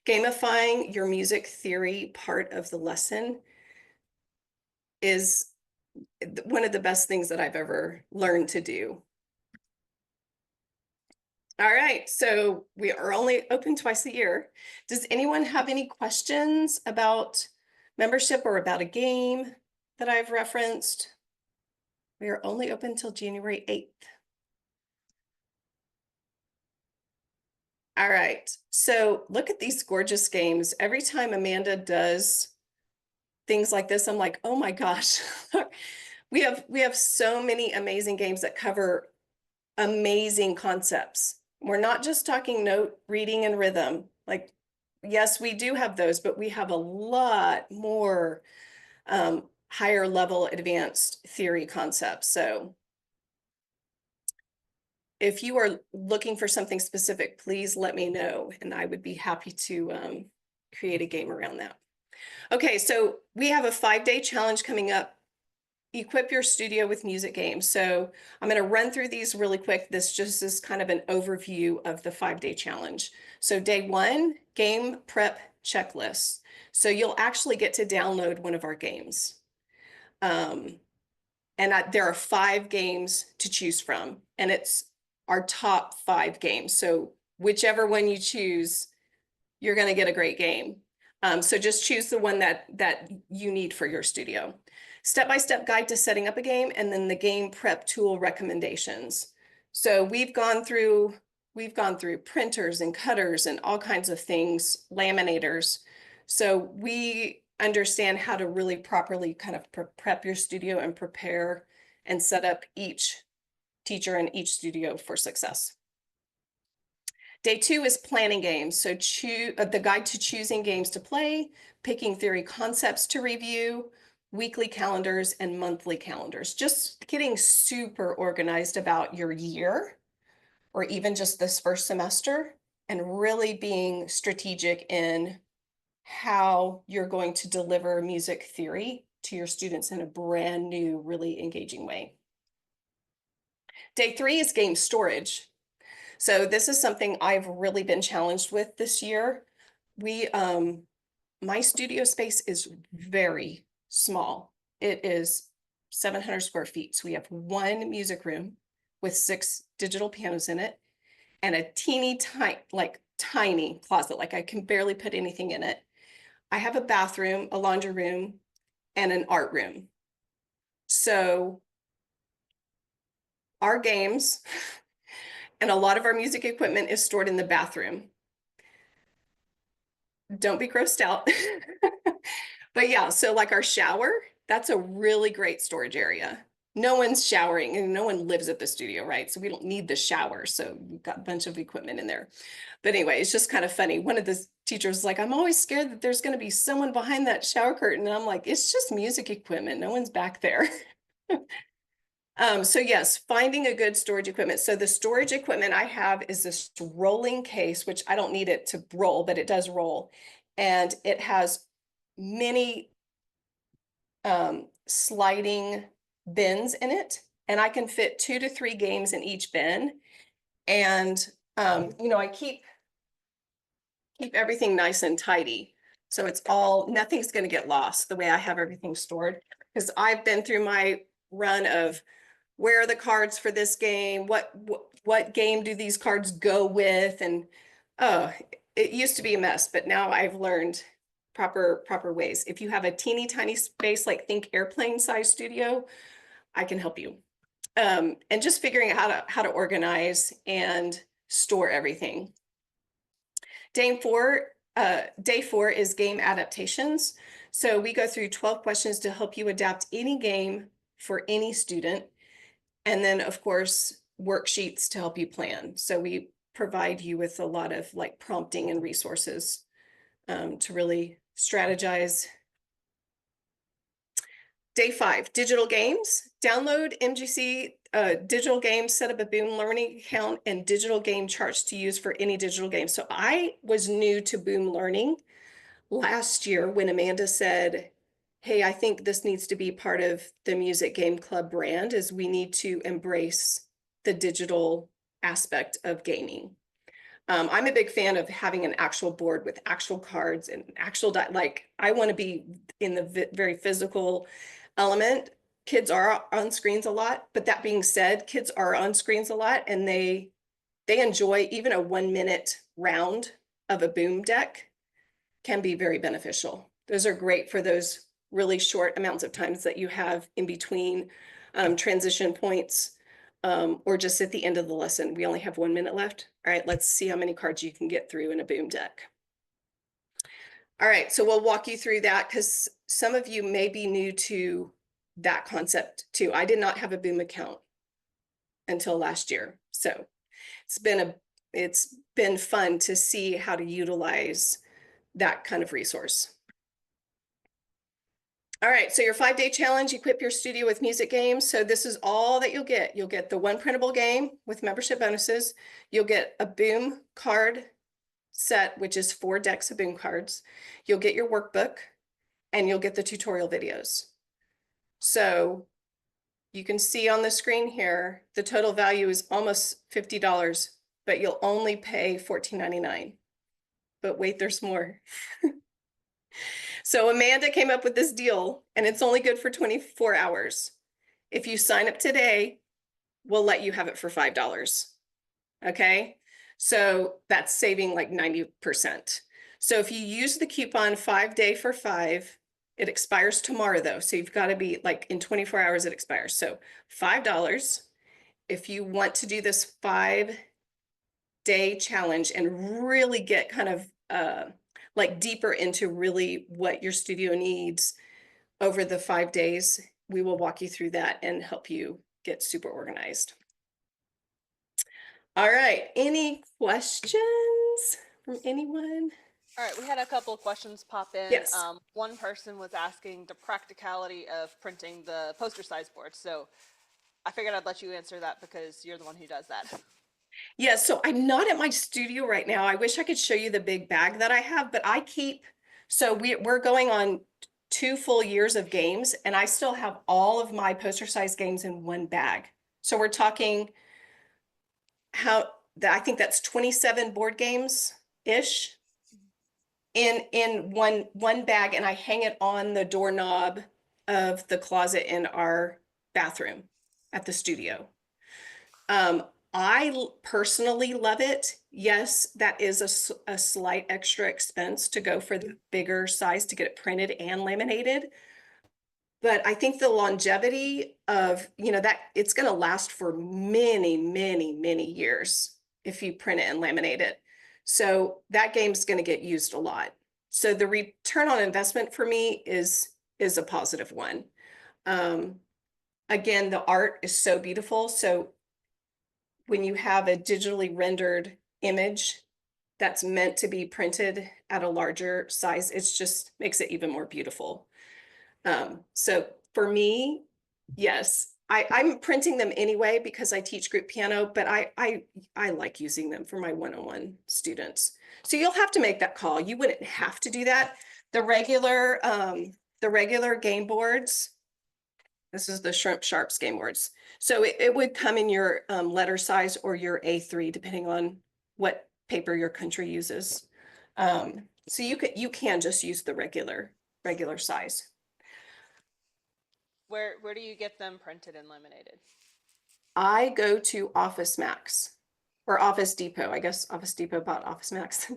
gamifying your music theory part of the lesson is one of the best things that I've ever learned to do. All right, so we are only open twice a year. Does anyone have any questions about membership or about a game that I've referenced? We are only open till January 8th. All right, so look at these gorgeous games. Every time Amanda does things like this, I'm like, oh my gosh, we have so many amazing games that cover amazing concepts. We're not just talking note reading and rhythm. Like, yes, we do have those, but we have a lot more higher level advanced theory concepts. So if you are looking for something specific, please let me know and I would be happy to create a game around that. Okay, so we have a 5-day challenge coming up equip your studio with music games. So I'm going to run through these really quick. This just is kind of an overview of the 5-day challenge. So day 1, game prep checklist. So you'll actually get to download one of our games. There are 5 games to choose from, and it's our top 5 games. So whichever one you choose, you're going to get a great game. So just choose the one that you need for your studio. Step-by-step guide to setting up a game, and then the game prep tool recommendations. So we've gone through printers and cutters and all kinds of things, laminators. So we understand how to really properly kind of prep your studio and prepare and set up each teacher and each studio for success. Day 2 is planning games. So the guide to choosing games to play, picking theory concepts to review, weekly calendars and monthly calendars. Just getting super organized about your year or even just this first semester, and really being strategic in how you're going to deliver music theory to your students in a brand new, really engaging way. Day 3 is game storage. So this is something I've really been challenged with this year. My studio space is very small. It is 700 square feet. So we have 1 music room with 6 digital pianos in it and a tiny closet. Like I can barely put anything in it. I have a bathroom, a laundry room, and an art room. So our games and a lot of our music equipment is stored in the bathroom. Don't be grossed out. But yeah, so like our shower, that's a really great storage area. No one's showering and no one lives at the studio, right? So we don't need the shower. So we've got a bunch of equipment in there. But anyway, it's just kind of funny. One of the teachers was like, I'm always scared that there's going to be someone behind that shower curtain. And I'm like, it's just music equipment. No one's back there. So yes, finding a good storage equipment. So the storage equipment I have is this rolling case, which I don't need it to roll, but it does roll. And it has many sliding bins in it. And I can fit 2 to 3 games in each bin. And, I keep everything nice and tidy. So nothing's going to get lost the way I have everything stored. Because I've been through my run of where are the cards for this game? What game do these cards go with? And it used to be a mess, but now I've learned proper ways. If you have a teeny tiny space, like think airplane size studio, I can help you. And just figuring out how to organize and store everything. Day 4 is game adaptations. So we go through 12 questions to help you adapt any game for any student. And then, of course, worksheets to help you plan. So we provide you with a lot of like prompting and resources to really strategize. Day 5, digital games. Download MGC digital games, set up a Boom Learning account, and digital game charts to use for any digital game. So I was new to Boom Learning last year when Amanda said, hey, I think this needs to be part of the Music Game Club brand, is we need to embrace the digital aspect of gaming. I'm a big fan of having an actual board with actual cards and actual, I want to be in the very physical element. Kids are on screens a lot, but that being said, kids are on screens a lot and they enjoy even a 1-minute round of a boom deck can be very beneficial. Those are great for those really short amounts of times that you have in between transition points or just at the end of the lesson. We only have 1 minute left. All right, let's see how many cards you can get through in a boom deck. All right, so we'll walk you through that because some of you may be new to that concept too. I did not have a boom account until last year. So it's been fun to see how to utilize that kind of resource. All right, so your 5-day challenge, equip your studio with music games. So this is all that you'll get. You'll get the 1 printable game with membership bonuses. You'll get a boom card set, which is 4 decks of boom cards. You'll get your workbook and you'll get the tutorial videos. So You can see on the screen here, the total value is almost $50, but you'll only pay $14.99. But wait, there's more. So Amanda came up with this deal, and it's only good for 24 hours. If you sign up today, we'll let you have it for $5. Okay, so that's saving like 90%. So if you use the coupon 5-day for 5, it expires tomorrow though. So you've got to be like in 24 hours it expires. So $5. If you want to do this 5-day challenge and really get kind of like deeper into really what your studio needs over the 5 days, we will walk you through that and help you get super organized. All right, any questions from anyone? All right, we had a couple of questions pop in. Yes. One person was asking the practicality of printing the poster size boards. So I figured I'd let you answer that because you're the one who does that. Yeah, so I'm not at my studio right now. I wish I could show you the big bag that I have, but I keep, so we're going on 2 full years of games, and I still have all of my poster size games in one bag. So we're talking I think that's 27 board games-ish in one bag, and I hang it on the doorknob of the closet in our bathroom at the studio. I personally love it. Yes, that is a slight extra expense to go for the bigger size to get it printed and laminated. But I think the longevity of, that it's going to last for many, many, many years if you print it and laminate it. So that game's going to get used a lot. So the return on investment for me is a positive one. Again, the art is so beautiful. So when you have a digitally rendered image that's meant to be printed at a larger size, it just makes it even more beautiful. So for me, yes, I'm printing them anyway because I teach group piano, but I like using them for my one-on-one students. So you'll have to make that call. You wouldn't have to do that. The regular game boards, this is the Shrimp Sharps game boards. So it would come in your letter size or your A3, depending on what paper your country uses. So you can just use the regular size. Where do you get them printed and laminated? I go to Office Max or Office Depot. I guess Office Depot bought Office Max.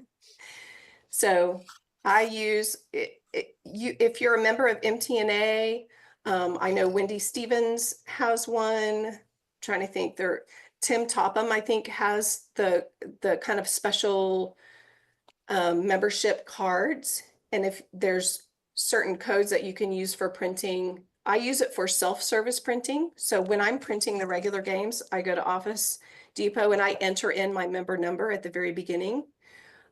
So I use it, if you're a member of MTNA, I know Wendy Stevens has one. Trying to think, Tim Topham, I think, has the kind of special membership cards. And if there's certain codes that you can use for printing, I use it for self-service printing. So when I'm printing the regular games, I go to Office Depot and I enter in my member number at the very beginning.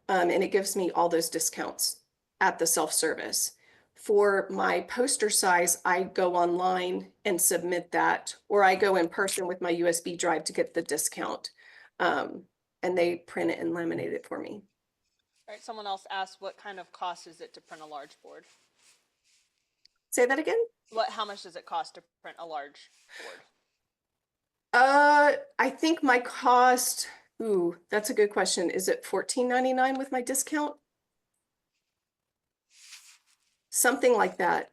And it gives me all those discounts at the self-service. For my poster size, I go online and submit that, or I go in person with my USB drive to get the discount. And they print it and laminate it for me. All right, someone else asked, what kind of cost is it to print a large board? Say that again? How much does it cost to print a large board? I think my cost, that's a good question. Is it $14.99 with my discount? Something like that.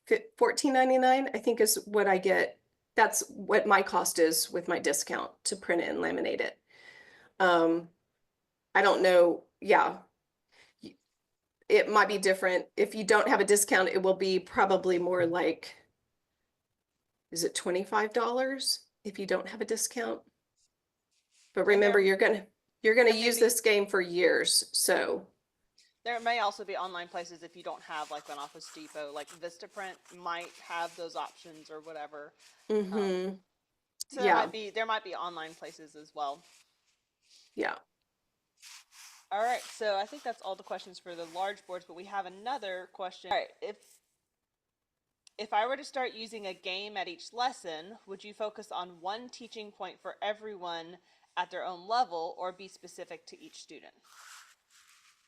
$14.99, I think, is what I get. That's what my cost is with my discount to print it and laminate it. I don't know. Yeah. It might be different. If you don't have a discount, it will be probably more like, is it $25 if you don't have a discount? But remember, you're gonna use this game for years. So there may also be online places if you don't have like an Office Depot, like Vistaprint might have those options or whatever. mm-hmm. So Yeah. there might be online places as well. Yeah. All right, so I think that's all the questions for the large boards, but we have another question. All right, if I were to start using a game at each lesson, would you focus on one teaching point for everyone at their own level or be specific to each student?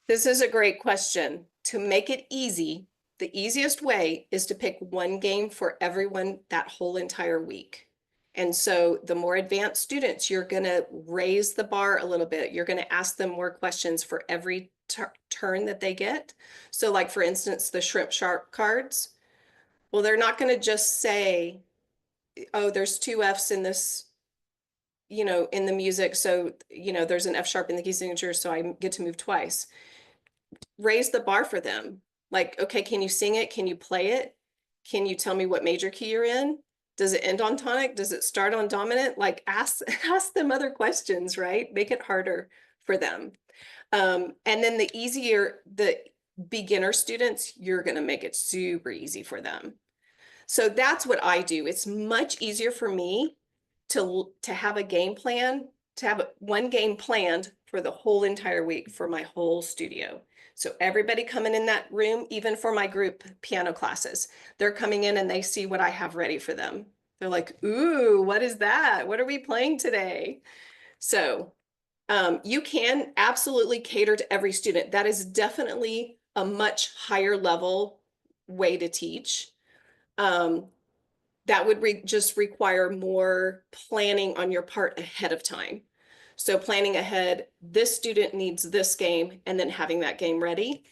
This is a great question. To make it easy, the easiest way is to pick one game for everyone that whole entire week. And so the more advanced students, you're going to raise the bar a little bit. You're going to ask them more questions for every turn that they get. So like, for instance, the shrimp shark cards. Well, they're not going to just say, oh, there's two Fs in this, in the music. So, there's an F sharp in the key signature, so I get to move twice. Raise the bar for them. Like, okay, can you sing it? Can you play it? Can you tell me what major key you're in? Does it end on tonic? Does it start on dominant? Like, ask them other questions, right? Make it harder for them. And then the beginner students, you're going to make it super easy for them. So that's what I do. It's much easier for me to have a game plan, to have one game planned for the whole entire week for my whole studio. So everybody coming in that room, even for my group piano classes, they're coming in and they see what I have ready for them. They're like, ooh, what is that? What are we playing today? So you can absolutely cater to every student. That is definitely a much higher level way to teach. That would just require more planning on your part ahead of time. So planning ahead, this student needs this game, and then having that game ready.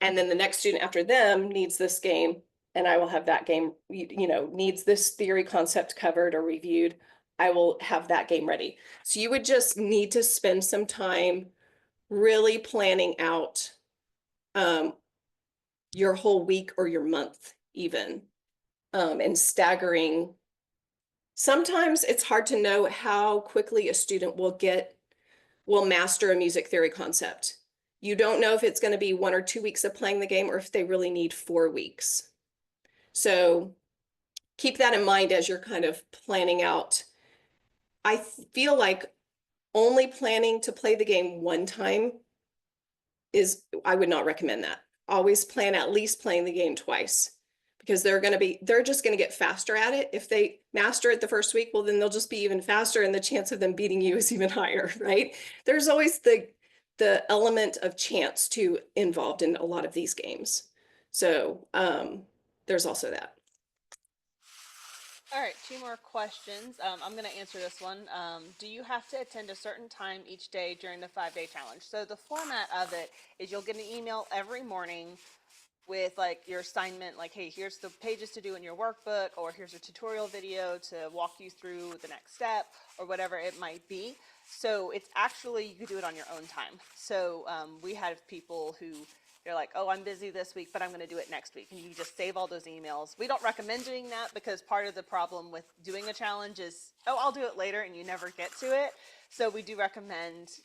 And then the next student after them needs this game, and I will have that game, needs this theory concept covered or reviewed. I will have that game ready. So you would just need to spend some time really planning out your whole week or your month even, and staggering. Sometimes it's hard to know how quickly a student will master a music theory concept. You don't know if it's going to be 1 or 2 weeks of playing the game or if they really need 4 weeks. So keep that in mind as you're kind of planning out. I feel like only planning to play the game one time I would not recommend that. Always plan at least playing the game twice, because they're just going to get faster at it. If they master it the first week, well, then they'll just be even faster and the chance of them beating you is even higher, right? There's always the element of chance too involved in a lot of these games. So there's also that. All right, 2 more questions. I'm going to answer this one. Do you have to attend a certain time each day during the 5-day challenge? So the format of it is you'll get an email every morning with like your assignment, like, hey, here's the pages to do in your workbook, or here's a tutorial video to walk you through the next step, or whatever it might be. So it's actually, you could do it on your own time. So we have people who, they're like, oh, I'm busy this week, but I'm going to do it next week. And you just save all those emails. We don't recommend doing that because part of the problem with doing a challenge is, oh, I'll do it later, and you never get to it. So we do recommend,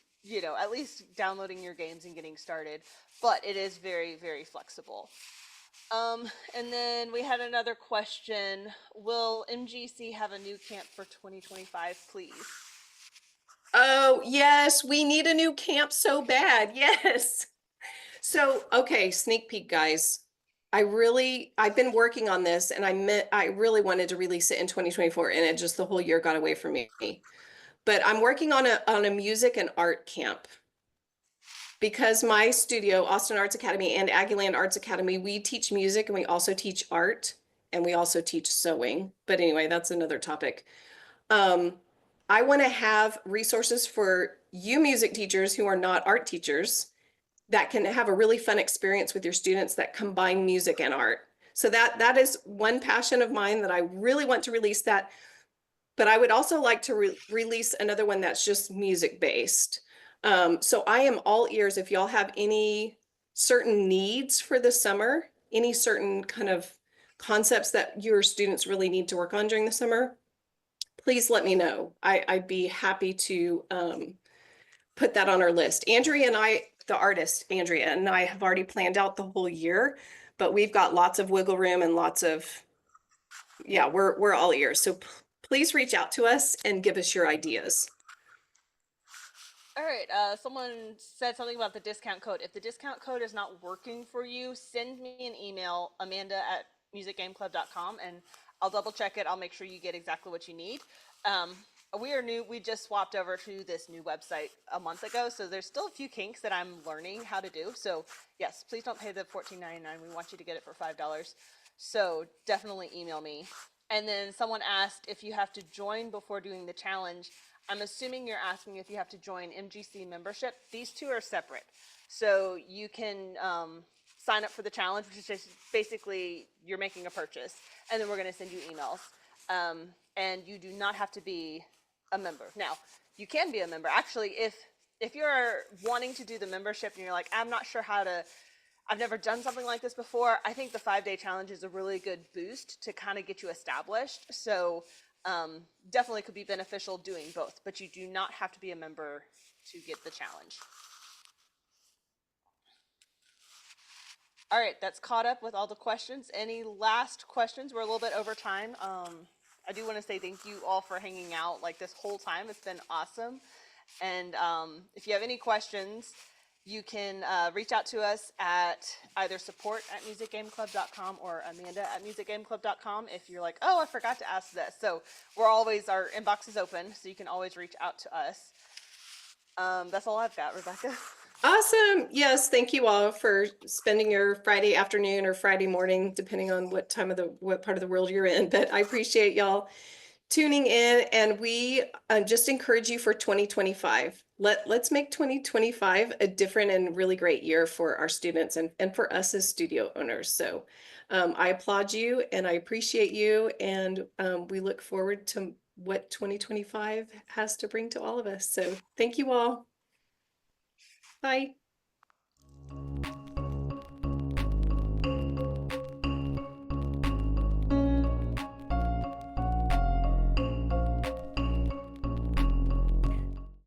at least downloading your games and getting started. But it is very, very flexible. And then we had another question. Will MGC have a new camp for 2025, please? Oh, yes, we need a new camp so bad. Yes. So, okay, sneak peek, guys. I've been working on this, and I really wanted to release it in 2024, and the whole year got away from me. But I'm working on a music and art camp, because my studio, Austin Arts Academy and Aggieland Arts Academy, we teach music and we also teach art, and we also teach sewing. But anyway, that's another topic. I want to have resources for you music teachers who are not art teachers that can have a really fun experience with your students that combine music and art. So that is one passion of mine, that I really want to release that. But I would also like to release another one that's just music based. So I am all ears if y'all have any certain needs for the summer, any certain kind of concepts that your students really need to work on during the summer. Please let me know. I'd be happy to put that on our list. Andrea and I, the artist, Andrea and I have already planned out the whole year, but we've got lots of wiggle room and lots of, yeah, we're all ears. So please reach out to us and give us your ideas. All right, someone said something about the discount code. If the discount code is not working for you, send me an email, amanda@musicgameclub.com, and I'll double check it. I'll make sure you get exactly what you need. We are new. We just swapped over to this new website a month ago, so there's still a few kinks that I'm learning how to do. So yes, please don't pay the $14.99. We want you to get it for $5. So definitely email me. And then someone asked if you have to join before doing the challenge. I'm assuming you're asking if you have to join MGC membership. These two are separate, so you can sign up for the challenge, which is just basically you're making a purchase, and then we're going to send you emails. And you do not have to be a member. Now, you can be a member. Actually, if you're wanting to do the membership and you're like, I'm not sure how to, I've never done something like this before, I think the 5-day challenge is a really good boost to kind of get you established. So definitely could be beneficial doing both, but you do not have to be a member to get the challenge. All right, that's caught up with all the questions. Any last questions? We're a little bit over time. I do want to say thank you all for hanging out like this whole time. It's been awesome. And if you have any questions, you can reach out to us at either support@musicgameclub.com or amanda@musicgameclub.com if you're like, oh, I forgot to ask this. So our inbox is open, so you can always reach out to us. That's all I've got, Rebecca. Awesome. Yes, thank you all for spending your Friday afternoon or Friday morning, depending on what part of the world you're in. But I appreciate y'all tuning in, and we just encourage you for 2025. Let's make 2025 a different and really great year for our students and for us as studio owners. So I applaud you and I appreciate you, and we look forward to what 2025 has to bring to all of us. So thank you all. Bye.